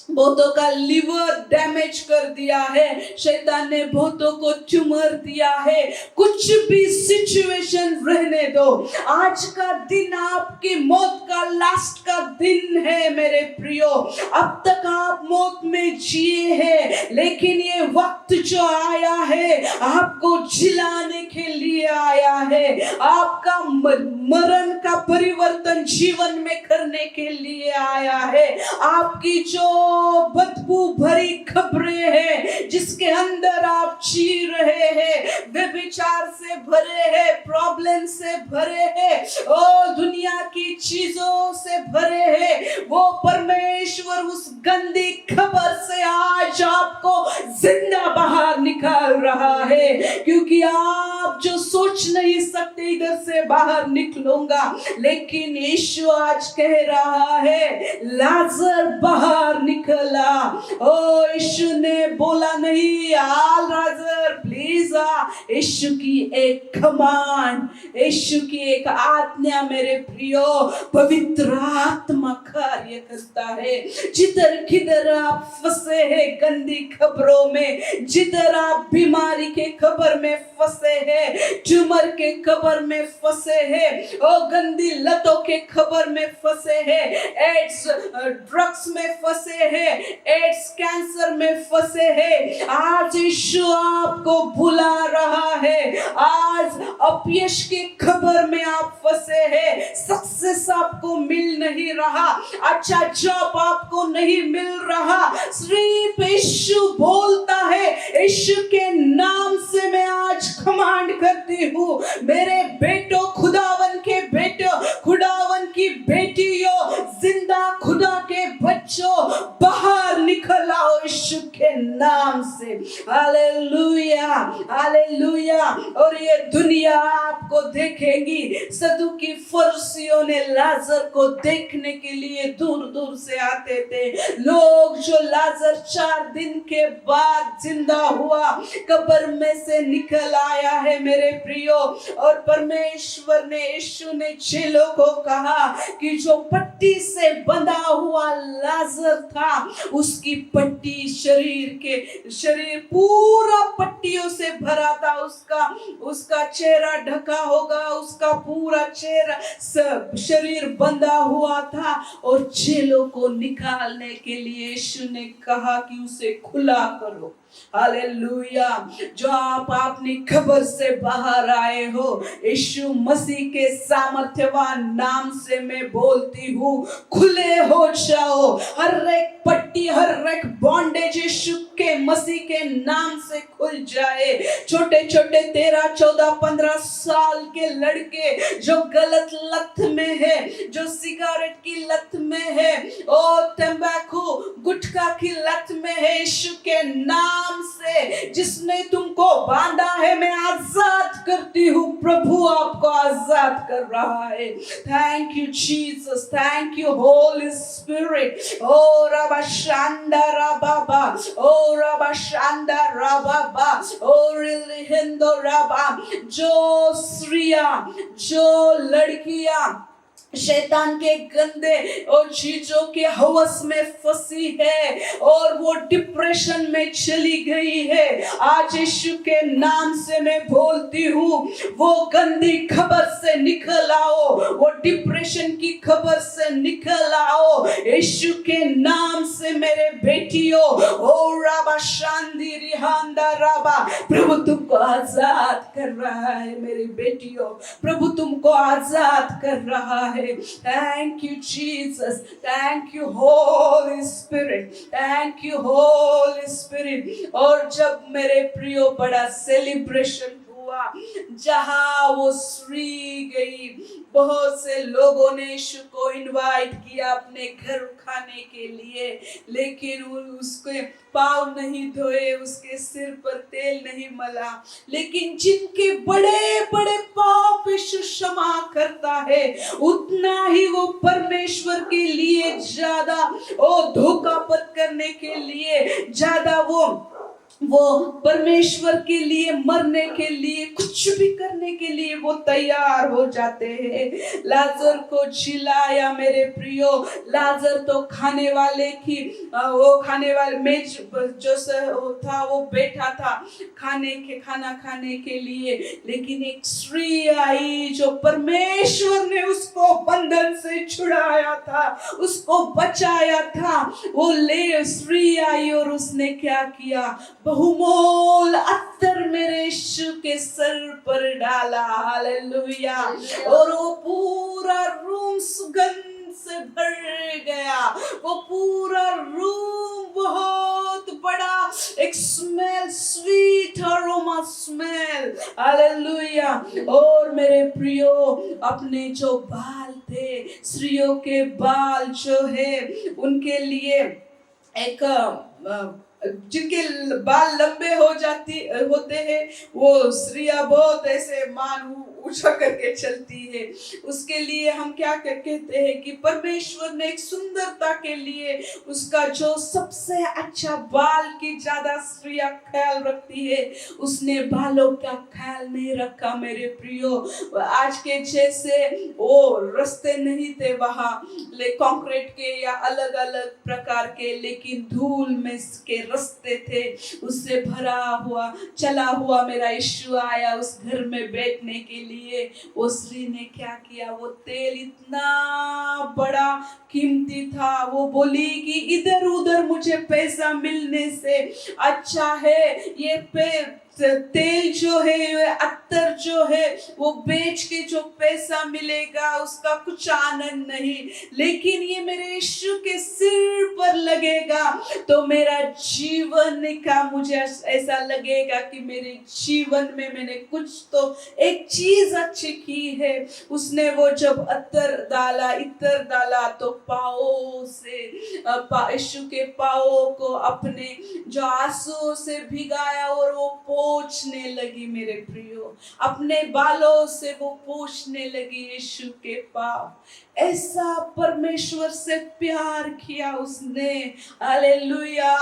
बहुतों का लिवर डैमेज कर दिया है। शैतान ने बहुतों को ट्यूमर दिया है। कुछ भी सिचुएशन रहने दो, आज का दिन आपकी मौत का लास्ट का दिन है मेरे प्रियो। अब तक आप मौत में जिए हैं, लेकिन ये वक्त जो आया है आपको जिलाने के लिए आया है। आपका मरण का परिवर्तन जीवन में करने के लिए आया है। आपकी जो बदबू भरी खबरें हैं जिसके अंदर आप जी रहे हैं, व्यभिचार से भरे हैं, प्रॉब्लम से भरे हैं, ओ दुनिया की चीजों से भरे हैं, वो परमेश्वर उस गंदी खबर से आज आपको जिंदा बाहर निकाल रहा है। क्योंकि आप जो सोच नहीं सकते इधर से बाहर निकलूंगा, लेकिन यीशु आज कह रहा है लाजर बाहर निकला। ओ यीशु ने बोला नहीं आल लाजर प्लीज आ। यीशु की एक कमांड, यीशु की एक आज्ञा मेरे प्रियो, पवित्र आत्मा कार्य करता है। जिधर किधर आप फंसे हैं गंदी खबरों में, जिधर आप बीमारी के खबर में फंसे हैं, ट्यूमर के खबर में फंसे हैं, ओ गंदी लतों के खबर में फंसे हैं, एड्स ड्रग्स में फंसे हैं, एड्स कैंसर में फंसे हैं, आज यीशु आपको बुला रहा है। आज अपयश के खबर में आप फंसे हैं, सक्सेस आपको मिल नहीं रहा, अच्छा जॉब आपको नहीं मिल रहा, सिर्फ यीशु बोलता है। यीशु के नाम से मैं आज कमांड करती हूँ, मेरे बेटों, खुदावन के बेटों, खुदावन की बेटियों, जिंदा खुदा के बच्चों, बाहर निकल आओ यीशु के नाम से। Hallelujah, hallelujah. और ये दुनिया आपको देखेगी। सदूकी फरीसियों ने लाजर को देखने के लिए दूर दूर से आते थे लोग। जो लाजर 4 दिन के बाद जिंदा हुआ, कब्र में से निकल आया है मेरे प्रियो। और परमेश्वर ने, यीशु ने चेलों को कहा कि जो पट्टी से बंधा हुआ लाजर था, उसकी पट्टी शरीर पूरा पट्टियों से भरा था, उसका चेहरा ढका होगा, उसका पूरा चेहरा शरीर बंधा हुआ था। और चेलों को निकालने के लिए यीशु ने कहा कि उसे खुला करो। हालेलुया। जो आप अपनी खबर से बाहर आए हो, यीशु मसीह के सामर्थ्यवान नाम से मैं बोलती हूँ, खुले हो जाओ। हर एक पट्टी, हर एक बॉन्डेज यीशु के मसीह के नाम से खुल जाए। छोटे छोटे 13, 14, 15 साल के लड़के जो गलत लत में है, जो सिगरेट की लत में है, ओ तंबाकू गुटखा की लत में है, यीशु के नाम से जिसने तुमको बांधा है, मैं आजाद करती हूँ। प्रभु आपको आजाद कर रहा है। Thank you Jesus, thank you Holy Spirit. ओ रबा शांदा रबाबा, ओ रबा शांदा रबाबा, ओ रिलिहिंदो रबा। जो स्त्रियां, जो लड़कियां शैतान के गंदे और चीजों के हवस में फंसी है और वो डिप्रेशन में चली गई है, आज यीशु के नाम से मैं बोलती हूँ, वो गंदी खबर से निकल आओ, वो डिप्रेशन की खबर से निकल आओ यीशु के नाम से मेरे बेटियों। ओ राबा शांदी हांदा राबा, प्रभु तुमको आजाद कर रहा है मेरी बेटियों, प्रभु तुमको आजाद कर रहा है। Thank you Jesus, thank you Holy Spirit, thank you Holy spirit. और जब मेरे प्रियो बड़ा सेलिब्रेशन हुआ, जहां वो स्त्री गई, बहुत से लोगों ने यीशु को इनवाइट किया अपने घर खाने के लिए, लेकिन उसके पाँव नहीं धोए, उसके सिर पर तेल नहीं मला। लेकिन जिनके बड़े बड़े पाप यीशु क्षमा करता है, उतना ही वो परमेश्वर के लिए ज्यादा धोखापत करने के लिए ज्यादा वो परमेश्वर के लिए मरने के लिए, कुछ भी करने के लिए वो तैयार हो जाते हैं। लाजर को जिलाया मेरे प्रियो, लाजर तो खाने वाले मेज जो था वो बैठा था खाना खाने के लिए, लेकिन एक स्त्री आई जो परमेश्वर ने उसको बंधन से छुड़ाया था, उसको बचाया था। वो स्त्री आई और उसने क्या किया, बहुमोल अत्तर मेरे यीशु के सर पर डाला। हालेलुया। और वो पूरा रूम सुगंध से भर गया, वो पूरा रूम बहुत बड़ा एक smell, sweet aroma smell. Hallelujah. और मेरे प्रियो, अपने जो बाल थे, स्त्रियों के बाल जो है उनके लिए एक जिनके बाल लंबे होते हैं, वो स्त्रियां बहुत ऐसे मान ऊंचा करके चलती है। उसके लिए हम क्या कहते हैं कि परमेश्वर ने एक सुंदरता के लिए उसका जो सबसे अच्छा बाल की ज्यादा स्त्रियां ख्याल रखती है, उसने बालों का ख्याल नहीं रखा मेरे प्रियो। आज के जैसे वो रास्ते नहीं थे वहां, कंक्रीट के या अलग अलग प्रकार के, लेकिन धूल में के रास्ते थे, उससे भरा हुआ चला हुआ मेरा यीशु आया उस घर में बैठने के लिए। वो स्त्री ने क्या किया, वो तेल इतना बड़ा कीमती था, वो बोली कि इधर उधर मुझे पैसा मिलने से अच्छा है ये तेल जो है, अत्तर जो है, वो बेच के जो पैसा मिलेगा उसका कुछ आनंद नहीं, लेकिन ये मेरे यीशु के सिर पर लगेगा तो मेरा जीवन का मुझे ऐसा लगेगा कि मेरे जीवन में मैंने कुछ तो एक चीज अच्छी की है। उसने वो जब इत्र डाला तो पाँव से यीशु के पाँव को अपने जो आंसुओं से भिगाया और वो पोंछने लगी मेरे प्रियो, अपने बालों से वो पोंछने लगी यीशु के पाँव। ऐसा परमेश्वर से प्यार किया उसने। हालेलुया।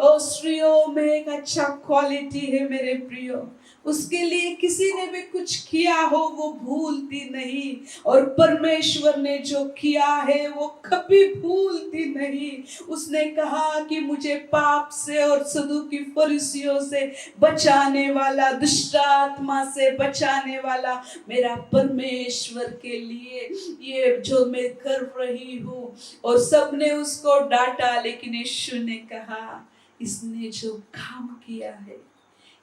और स्त्रियों में एक अच्छा क्वालिटी है मेरे प्रियो, उसके लिए किसी ने भी कुछ किया हो वो भूलती नहीं, और परमेश्वर ने जो किया है वो कभी भूलती नहीं। उसने कहा कि मुझे पाप से और सदूकी फरीसियों से बचाने वाला, दुष्ट आत्मा से बचाने वाला मेरा परमेश्वर के लिए ये जो मैं कर रही हूँ। और सबने उसको डांटा, लेकिन यीशु ने कहा इसने जो काम किया है,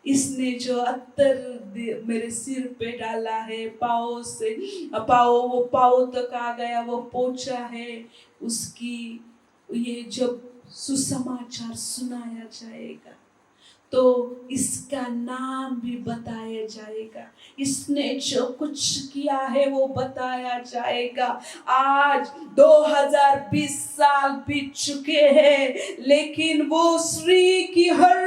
इसने जो अत्तर मेरे सिर पे डाला है, पाँव तक आ गया, वो पोंछा है, उसकी ये जब सुसमाचार सुनाया जाएगा तो इसका नाम भी बताया जाएगा, इसने जो कुछ किया है वो बताया जाएगा। आज 2020 साल बीत चुके हैं, लेकिन वो स्त्री की हर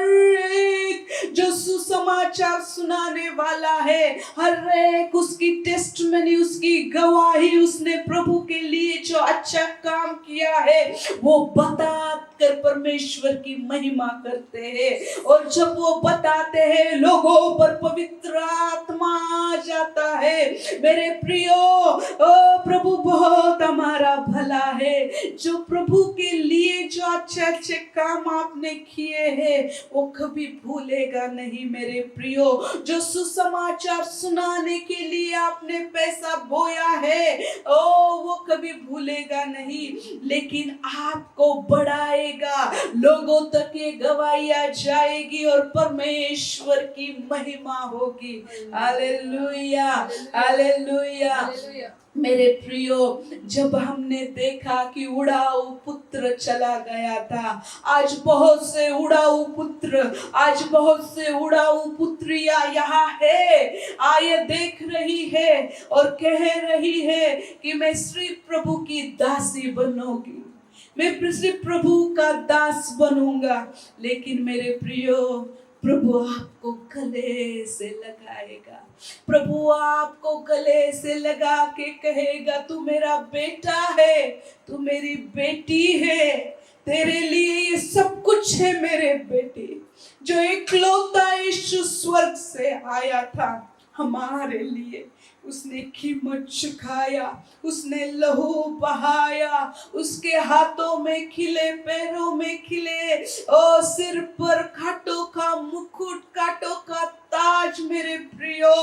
एक जो सुसमाचार सुनाने वाला है, हर एक उसकी टेस्टमनी, उसकी गवाही, उसने प्रभु के लिए जो अच्छा काम किया है वो बता कर परमेश्वर की महिमा करते हैं। और जब वो बताते हैं लोगों पर पवित्र आत्मा जाता है। मेरे प्रियो, ओ प्रभु बहुत हमारा भला है। जो प्रभु के लिए जो अच्छे अच्छे काम आपने किए हैं वो कभी भूलेगा नहीं मेरे प्रियो। जो सुसमाचार सुनाने के लिए आपने पैसा बोया है ओ वो कभी भूलेगा नहीं, लेकिन आपको बढ़ाएगा, लोगों तक ये गवाहियां जाएगी और परमेश्वर की महिमा होगी। Hallelujah, hallelujah. मेरे प्रियो, जब हमने देखा कि उड़ाऊ पुत्र चला गया था, आज बहुत से उड़ाऊ पुत्र, आज बहुत से उड़ाऊ पुत्रियां यहाँ है, आए देख रही है और कह रही है कि मैं श्री प्रभु की दासी बनूंगी, मैं श्री प्रभु का दास बनूंगा। लेकिन मेरे प्रियो, प्रभु आपको गले से लगाएगा, प्रभु आपको गले से लगा के कहेगा तू मेरा बेटा है, तू मेरी बेटी है, तेरे लिए ये सब कुछ है मेरे बेटे। जो इकलौता यीशु स्वर्ग से आया था हमारे लिए, उसने कीमत चुकाया, उसने लहू बहाया, उसके हाथों में खिले, पैरों में खिले, और सिर पर कांटों का मुकुट, कांटों का ताज। मेरे प्रियो,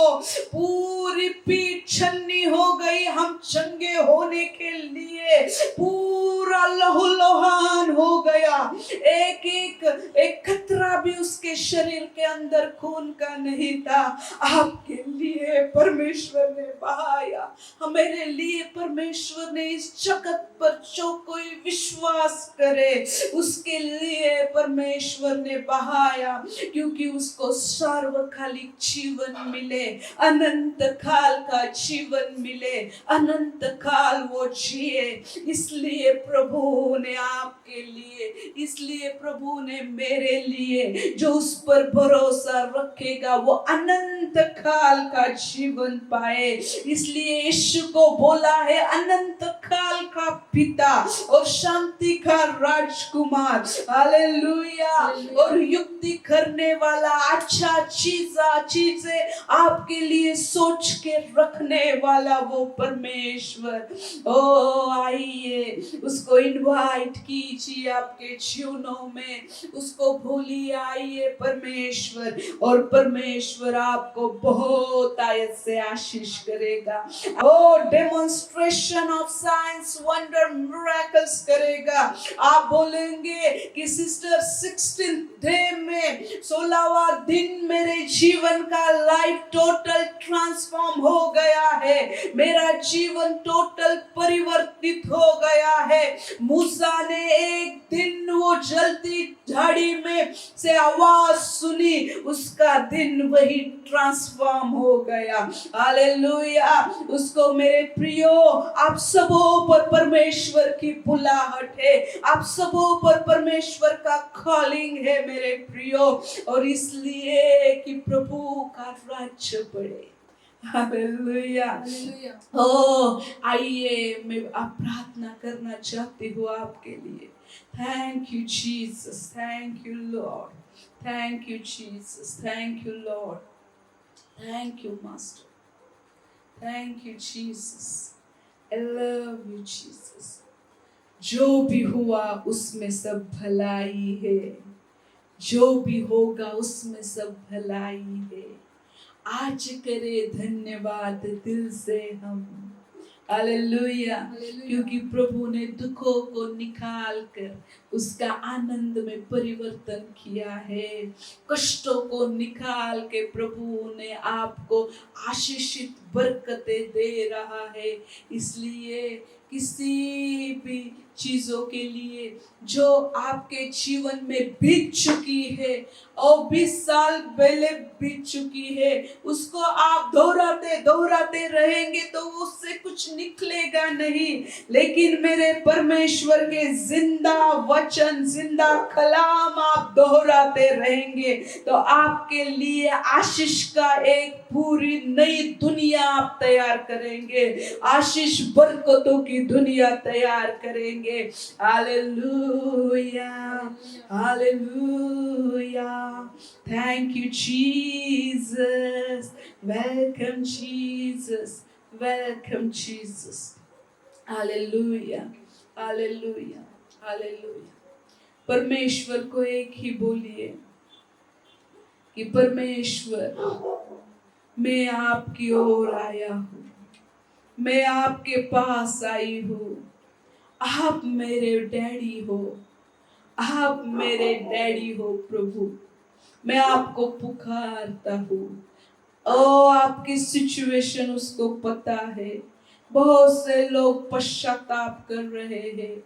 पूरी पीठ छन्नी हो गई हम चंगे होने के लिए, पूरा लहूलुहान हो गया, एक कतरा भी उसके शरीर के अंदर खून का नहीं था। आपके लिए परमेश्वर ने बहाया, मेरे लिए परमेश्वर ने इस जगत पर जो कोई विश्वास करे उसके लिए परमेश्वर ने बहाया, क्योंकि उसको सार्वकालिक जीवन मिले, अनंत काल का जीवन मिले, अनंत काल वो जिए। इसलिए प्रभु ने आपके लिए, इसलिए प्रभु ने मेरे लिए, जो उस पर भरोसा रखेगा वो अनंत काल का जीवन पाए। इसलिए यीशु को बोला है अनंत काल का पिता और शांति का राजकुमार। हालेलुया। और युक्ति करने वाला, अच्छा चीजें आपके लिए सोच के रखने वाला वो परमेश्वर। ओ आइए, उसको इनवाइट कीजिए आपके जीवनों में, उसको भूलिए, आइए परमेश्वर, और परमेश्वर आपको बहुत आयत से आशीष करेगा। Oh demonstration of science, wonder, miracles करेगा। आप बोलेंगे कि सिस्टर 16 डे में 16वां दिन मेरे जीवन का लाइफ टोटल ट्रांसफॉर्म हो गया है, मेरा जीवन टोटल परिवर्तित हो गया है। मूसा ने एक दिन वो जलती झाड़ी में से आवाज सुनी, उसका दिन वही ट्रांसफॉर्म हो गया। हालेलुया। उसको मेरे प्रियो, आप सबों पर परमेश्वर की बुलाहट है, आप सबों पर परमेश्वर का कॉलिंग है मेरे प्रियो, और इसलिए कि प्रभु का राज्य बढ़े। हालेलुया। ओ आइए, मैं आप प्रार्थना करना चाहती हूँ आपके लिए। Thank you Jesus, thank you Lord, thank you Jesus, thank you Lord, thank you master, thank you Jesus, I love you Jesus. जो भी हुआ उसमें सब भलाई है, जो भी होगा उसमें सब भलाई है। आज करे धन्यवाद दिल से हम। हालेलुया। क्योंकि प्रभु ने दुखों को निकाल कर उसका आनंद में परिवर्तन किया है, कष्टों को निकाल के प्रभु ने आपको आशीषित बरकतें दे रहा है। इसलिए किसी भी चीजों के लिए जो आपके जीवन में बीत चुकी है और 20 साल पहले बीत चुकी है, उसको आप दोहराते रहेंगे तो उससे कुछ निकलेगा नहीं। लेकिन मेरे परमेश्वर के जिंदा वचन, जिंदा कलाम आप दोहराते रहेंगे तो आपके लिए आशीष का एक पूरी नई दुनिया आप तैयार करेंगे, आशीष बरकतों की दुनिया तैयार करेंगे। करेंगे। Hallelujah, hallelujah. Thank you Jesus, welcome Jesus, welcome Jesus. Hallelujah, hallelujah, hallelujah. परमेश्वर को एक ही बोलिए कि परमेश्वर, मैं आपकी ओर आया हूँ, मैं आपके पास आई हूँ। आप मेरे डैडी हो, आप मेरे डैडी हो प्रभु। मैं आपको पुकारता हूँ। ओ, आपकी सिचुएशन उसको पता है। बहुत से लोग पश्चाताप कर रहे हैं,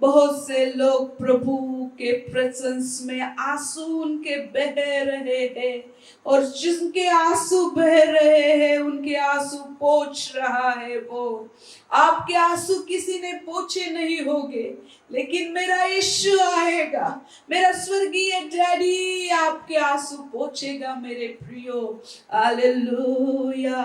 बहुत से लोग प्रभु के प्रेजेंस में आंसू उनके बह रहे हैं, और जिनके आंसू बह रहे हैं उनके आंसू पोंछ रहा है वो। आपके आंसू किसी ने पोंछे नहीं होंगे, लेकिन मेरा यीशु आएगा, मेरा स्वर्गीय डैडी आपके आंसू पोंछेगा मेरे प्रियो। हालेलुया।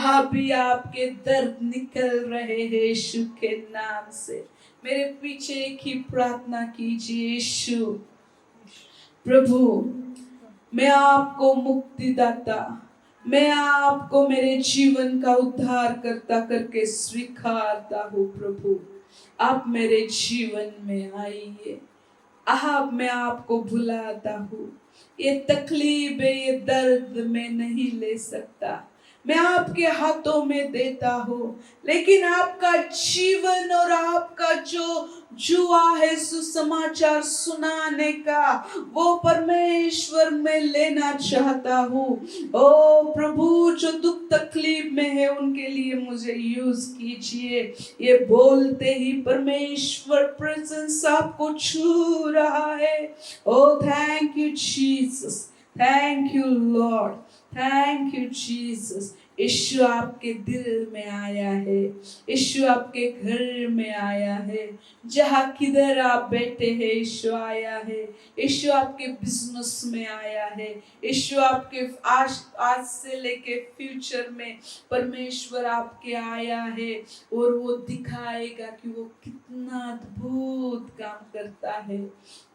अभी आपके दर्द निकल रहे हैं यीशु के नाम से। मेरे पीछे एक ही प्रार्थना कीजिए, यीशु प्रभु, मैं आपको मुक्तिदाता, मैं आपको मेरे जीवन का उद्धार करता करके स्वीकारता हूँ प्रभु। आप मेरे जीवन में आइए। आप, मैं आपको बुलाता हूँ। ये तकलीफ, ये दर्द मैं नहीं ले सकता, मैं आपके हाथों में देता हूँ। लेकिन आपका जीवन और आपका जो जुआ है सुसमाचार सुनाने का, वो परमेश्वर में लेना चाहता हूँ। ओ प्रभु, जो दुख तकलीफ में है उनके लिए मुझे यूज कीजिए। ये बोलते ही परमेश्वर प्रेजेंस आपको छू रहा है। Oh thank you Jesus, thank you Lord, thank you Jesus. Yeshu आपके दिल में आया है, यीशु आपके घर में आया है, जहाँ किधर आप बैठे हैं यीशु आया है। यीशु आपके बिजनेस में आया है, यीशु आपके आज से लेके फ्यूचर में परमेश्वर आपके आया है, और वो दिखाएगा कि वो कितना अद्भुत काम करता है,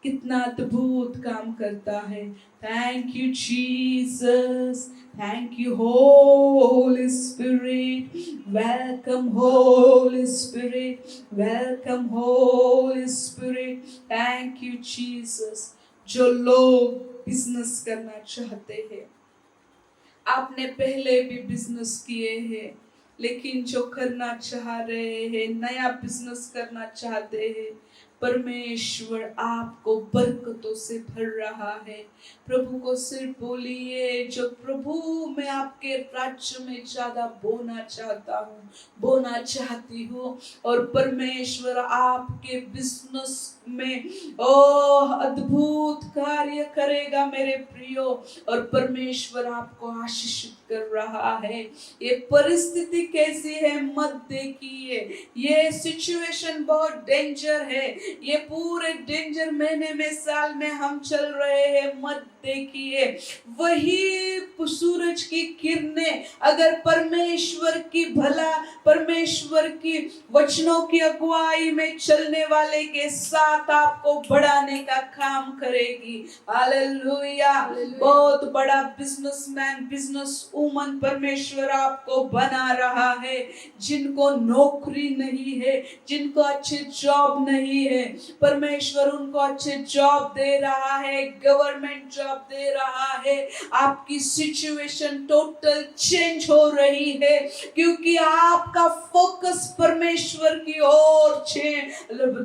कितना अद्भुत काम करता है। Thank you Jesus, thank you Holy spirit, welcome Holi spirit, welcome Holi Spirit. Thank you Jesus. जो लोग बिजनेस करना चाहते हैं, आपने पहले भी बिजनेस किए हैं, लेकिन जो करना चाह रहे हैं, नया बिजनेस करना चाहते हैं, परमेश्वर आपको बरकतों से भर रहा है। प्रभु को सिर्फ बोलिए, जो प्रभु मैं आपके राज्य में ज्यादा बोना चाहता हूँ, बोना चाहती हूँ, और परमेश्वर आपके बिजनेस में अद्भुत कार्य करेगा मेरे प्रियो, और परमेश्वर आपको आशीषित कर रहा है। ये परिस्थिति कैसी है मत देखिए, ये सिचुएशन बहुत डेंजर है, ये पूरे डेंजर महीने में साल में हम चल रहे हैं, मत देखिए। वही सूरज की किरणें अगर परमेश्वर की भला, परमेश्वर की वचनों की अगुवाई में चलने वाले के साथ आपको बढ़ाने का काम करेगी। हालेलुया। बहुत बड़ा बिजनेसमैन, बिजनेस वूमन परमेश्वर आपको बना रहा है। जिनको नौकरी नहीं है, जिनको अच्छे जॉब नहीं है, परमेश्वर उनको अच्छे जॉब दे रहा है, गवर्नमेंट जॉब दे रहा है। आपकी सिचुएशन टोटल चेंज हो रही है, क्योंकि आपका फोकस परमेश्वर की ओर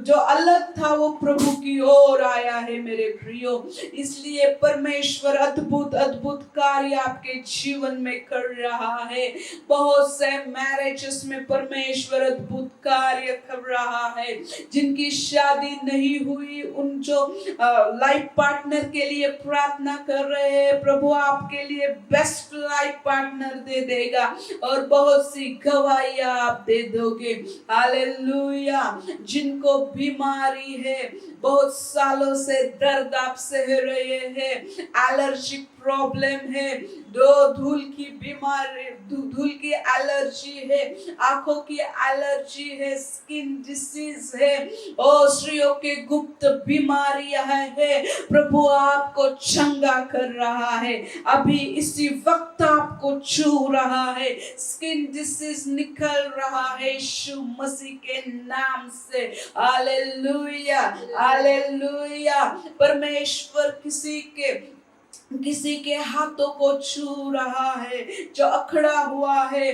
जो अलग था वो प्रभु की ओर आया है मेरे प्रियो। इसलिए परमेश्वर अद्भुत अद्भुत कार्य आपके जीवन में कर रहा है। बहुत से मैरिजेस में परमेश्वर अद्भुत कार्य कर रहा है। जिनकी शादी नहीं हुई, उन जो लाइफ पार्टनर के लिए प्रार्थना कर रहे हैं, प्रभु आपके लिए बेस्ट लाइफ पार्टनर दे देगा, और बहुत सी गवाहियां आप दे दोगे। हालेलुया। जिनको बीमारी है, बहुत सालों से दर्द आप सह रहे हैं, एलर्जिक प्रॉब्लम है, धूल की बीमारी, धूल की एलर्जी है, आंखों की एलर्जी है, स्किन डिसीज है, और स्त्रियों के गुप्त बीमारियां है, प्रभु आपको चंगा कर रहा है, अभी इसी वक्त आपको छू रहा है, स्किन डिसीज निकल रहा है यीशु मसीह के नाम से। Hallelujah, hallelujah. परमेश्वर किसी के हाथों को छू रहा है जो अखड़ा हुआ है,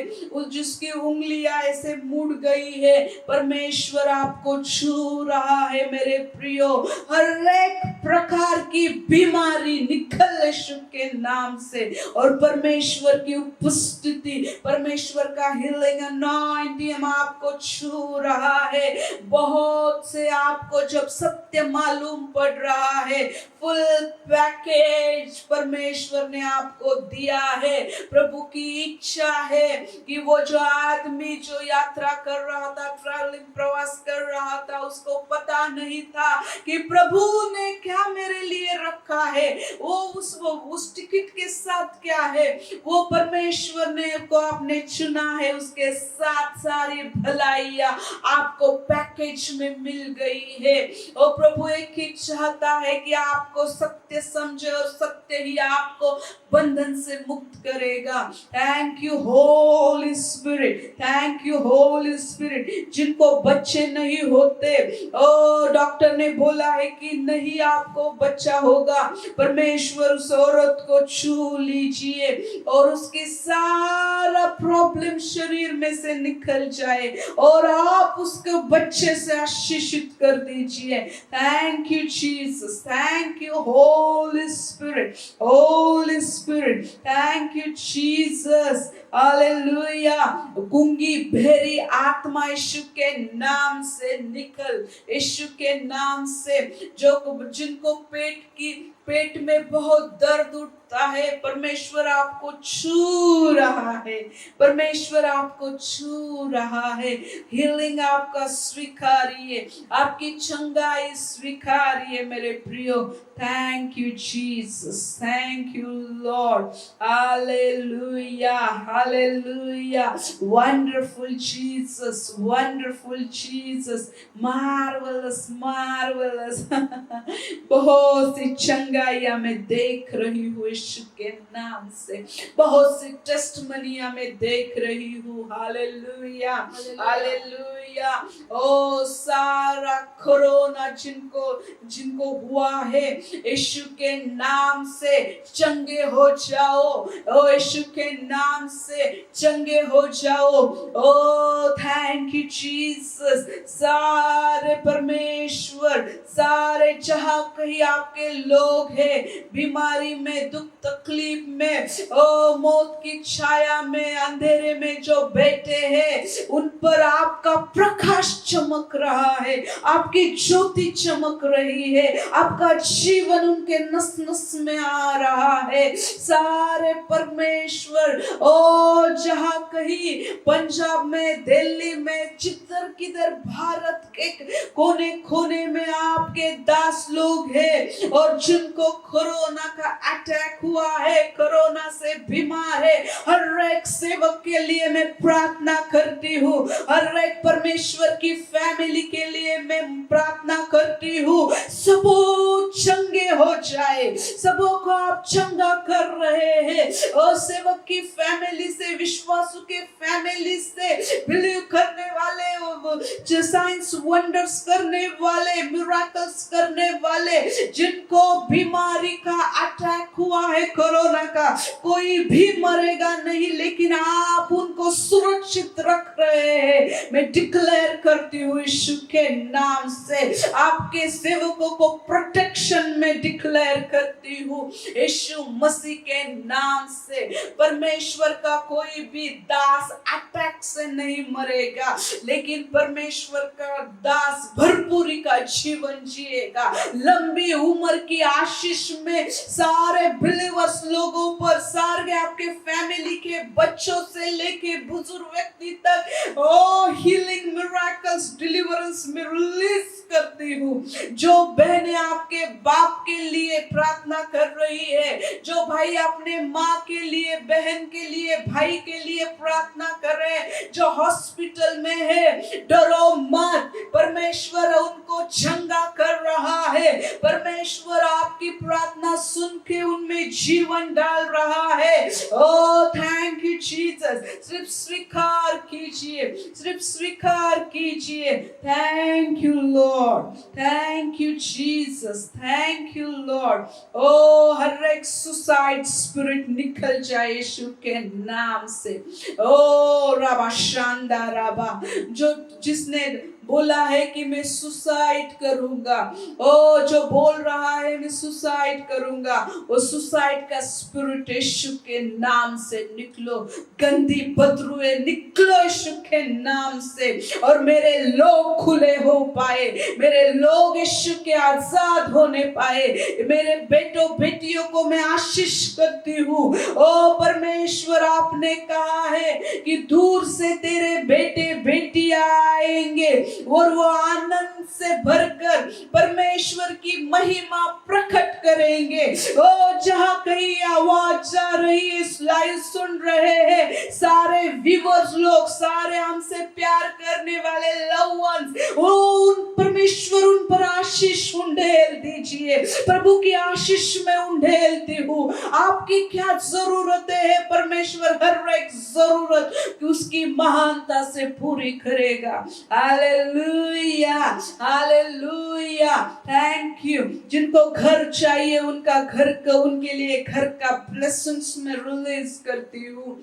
जिसकी उंगलियां ऐसे मुड़ गई है, परमेश्वर आपको छू रहा है मेरे प्रियो। हर एक प्रकार की बीमारी निकल यीशु के नाम से, और परमेश्वर की उपस्थिति, परमेश्वर का हीलिंग अनॉइंटिंग आपको छू रहा है। बहुत से आपको जब सत्य मालूम पड़ रहा है, फुल पैकेज परमेश्वर ने आपको दिया है। प्रभु की इच्छा है कि वो जो आदमी जो यात्रा कर रहा था, ट्रैवलिंग प्रवास कर रहा था, उसको पता नहीं था कि प्रभु ने क्या मेरे लिए रखा है, वो उस टिकट के साथ क्या है, वो परमेश्वर ने को आपने चुना है, उसके साथ सारी भलाइयां आपको पैकेज में मिल गई है। और प्रभु एक ही चाहता है कि आपको सत्य समझे, और सत्य ही आपको बंधन से मुक्त करेगा। Thank you Holy Spirit, thank you Holy spirit. जिनको बच्चे नहीं होते, डॉक्टर ने बोला है कि नहीं आपको बच्चा होगा, परमेश्वर उस औरत को छू लीजिए और उसकी सारा प्रॉब्लम शरीर में से निकल जाए, और आप उसको बच्चे से आशीषित कर दीजिए। Thank you Jesus, thank you Holy Spirit, Holy Spirit, thank you Jesus, hallelujah. गूंगी बहरी आत्मा यीशु के नाम से निकल, यीशु के नाम से। जिनको पेट में बहुत दर्द उठता है, परमेश्वर आपको छू रहा है, परमेश्वर आपको छू रहा है। हीलिंग आपका स्वीकारिए, आपकी चंगाई स्वीकारिए मेरे प्रियो। Thank you Jesus, thank you Lord, hallelujah, hallelujah. Wonderful Jesus, wonderful Jesus, marvellous, marvellous. बहुत सी चंगाइयां मैं देख रही हूँ यीशु के नाम से, बहुत सी टेस्टमनियां मैं देख रही हूँ। Hallelujah, hallelujah. ओ सारा कोरोना जिनको हुआ है, यीशु के नाम से चंगे हो जाओ, ओ यीशु के नाम से चंगे हो जाओ। ओ थैंक यू जीसस। सारे परमेश्वर, सारे जहां कहीं आपके लोग हैं बीमारी में, दुख तकलीफ में, ओ मौत की छाया में, अंधेरे में जो बैठे हैं, उन पर आपका प्रकाश चमक रहा है, आपकी ज्योति चमक रही है, आपका जीवन उनके नस नस में आ रहा है। सारे परमेश्वर, ओ जहां कहीं पंजाब में, दिल्ली में, चित्तर किधर भारत के कोने कोने में आपके दास लोग हैं, और जिनको कोरोना का अटैक हुआ है, कोरोना से बीमार है, हर एक सेवक के लिए मैं प्रार्थना करती हूँ, हर एक परमेश्वर की फैमिली के लिए मैं प्रार्थना करती हूँ, सबो चंगे हो जाए, सबों को आप चंगा कर रहे हैं। और सेवक की फैमिली से, विश्वासु के फैमिली से, बिलीव करने वाले, जो साइंस वंडर्स करने वाले, मिराकल्स करने वाले, जिनको बीमारी का अटैक हुआ है कोरोना का, कोई भी मरेगा नहीं, लेकिन आप उनको सुरक्षित रख रहे हैं। मैं डिक्लेयर करती हूँ यीशु के नाम से, आपके सेवकों को प्रोटेक्शन में डिक्लेयर करती हूँ यीशु मसीह के नाम नाम से। परमेश्वर का कोई भी दास अटैक से नहीं मरेगा, लेकिन परमेश्वर का दास भरपूरी का जीवन जिएगा। लंबी उम्र की आशीष में सारे बिलीवर्स लोगों पर, सारे आपके फैमिली के बच्चों से लेके बुजुर्ग व्यक्ति तक हीलिंग मिरेकल्स डिलीवरेंस में रिलीज करती हूँ। जो बहनें आपके बाप के लिए प्रार्थना कर रही है, जो भाई अपने माँ के लिए, बहन के लिए, भाई के लिए प्रार्थना कर रहे हैं, जो हॉस्पिटल में है, डरो मत, परमेश्वर उनको चंगा कर रहा है। परमेश्वर आपकी प्रार्थना सुन के उनमें जीवन डाल रहा है। Oh thank you Jesus. सिर्फ स्वीकार कीजिए, सिर्फ स्वीकार कीजिए। Thank you Lord, thank you Jesus, thank you Lord. ओ हर एक सुसाइड स्पिरिट निकल जाए यीशु के नाम से। ओ राबा शांदा राबा, जो जिसने बोला है कि मैं सुसाइड करूंगा, ओ जो बोल रहा है मैं सुसाइड करूंगा, वो सुसाइड का स्पिरिट यीशु के नाम से निकलो। गंदी बदबूएं निकलो यीशु के नाम से। और मेरे लोग खुले हो पाए, मेरे लोग यीशु के आजाद होने पाए। मेरे बेटों बेटियों को मैं आशीष करती हूँ। ओ परमेश्वर, आपने कहा है कि दूर से तेरे बेटे बेटियां आएंगे और वो आनंद से भरकर परमेश्वर की महिमा प्रकट करेंगे। ओ जहां कहीं आवाज जा रही है, लाइव सुन रहे हैं सारे व्यूअर्स लोग, सारे हमसे प्यार करने वाले लव वंस, ओ परमेश्वर उन पर आशीष उंडेल दीजिए। प्रभु की आशीष में उंडेलती हूँ। आपकी क्या जरूरतें है, परमेश्वर हर एक जरूरत उसकी महानता से पूरी करेगा। Hallelujah, hallelujah, thank you. जिनको घर चाहिए उनका घर का, उनके लिए घर का ब्लेसिंग्स में रिलीज करती हूँ।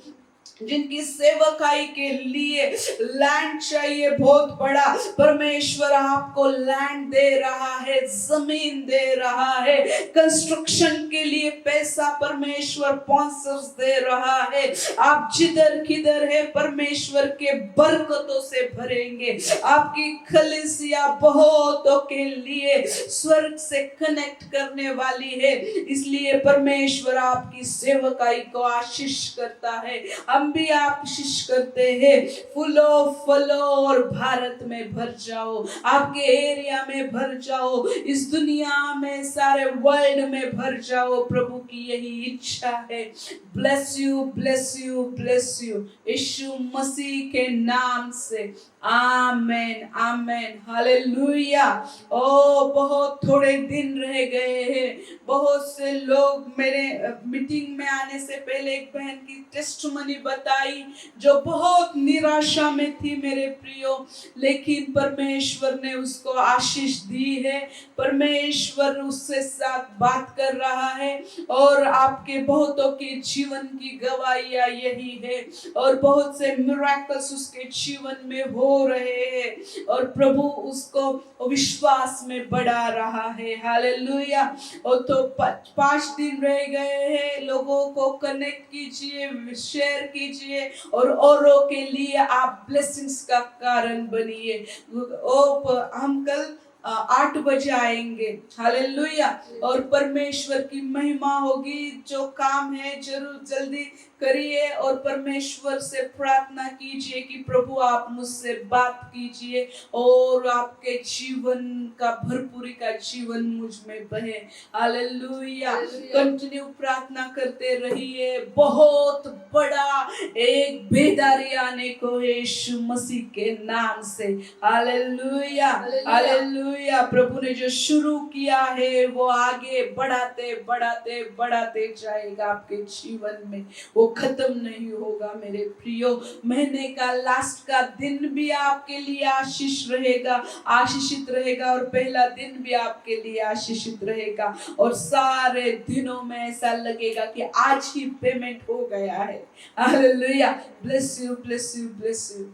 जिनकी सेवकाई के लिए लैंड चाहिए बहुत बड़ा, परमेश्वर आपको लैंड दे रहा है, जमीन दे रहा है। कंस्ट्रक्शन के लिए पैसा परमेश्वर स्पॉन्सर्स दे रहा है। आप जिधर किधर है परमेश्वर के बरकतों से भरेंगे। आपकी कलीसिया बहुतों के लिए स्वर्ग से कनेक्ट करने वाली है, इसलिए परमेश्वर आपकी सेवकाई को आशीष करता है। हम भी आशीष करते हैं। फूलो फलो और भारत में भर जाओ, आपके एरिया में भर जाओ, इस दुनिया में, सारे वर्ल्ड में भर जाओ। प्रभु की यही इच्छा है। Bless you, bless you, bless you, Yeshu Masih के नाम से। आमेन, आमेन, हालेलुया। ओ बहुत थोड़े दिन रह गए हैं। बहुत से लोग मेरे मीटिंग में आने से पहले एक बहन की टेस्टमनी बताई जो बहुत निराशा में थी मेरे प्रियो, लेकिन परमेश्वर ने उसको आशीष दी है। परमेश्वर उससे साथ बात कर रहा है और आपके बहुतों के जीवन की गवाहियां यही है और बहुत से मिरेकल्स उसके जीवन में हो रहे हैं और प्रभु उसको विश्वास में बढ़ा रहा है। हालेलुया। और तो 5 दिन रह गए हैं। लोगों को कनेक्ट कीजिए, शेयर कीजिए और औरों के लिए आप ब्लेसिंग्स का कारण बनिए। हम कल 8 बजे आएंगे। हालेलुया। और परमेश्वर की महिमा होगी। जो काम है जरूर जल्दी करिए और परमेश्वर से प्रार्थना कीजिए कि प्रभु आप मुझसे बात कीजिए और आपके जीवन का भरपूरी का जीवन मुझ में बहे। हालेलुया। कंटिन्यू प्रार्थना करते रहिए। बहुत बड़ा एक बेदारी आने को यीशु मसीह के नाम से। Hallelujah, hallelujah. प्रभु ने जो शुरू किया है वो आगे बढ़ाते बढ़ाते बढ़ाते जाएगा आपके जीवन में। वो खत्म नहीं होगा मेरे प्रियो। महीने का लास्ट का दिन भी आपके लिए आशीष रहेगा, आशीषित रहेगा और पहला दिन भी आपके लिए आशीषित रहेगा और सारे दिनों में ऐसा लगेगा कि आज ही पेमेंट हो गया है। Hallelujah. Bless you, bless you, bless you.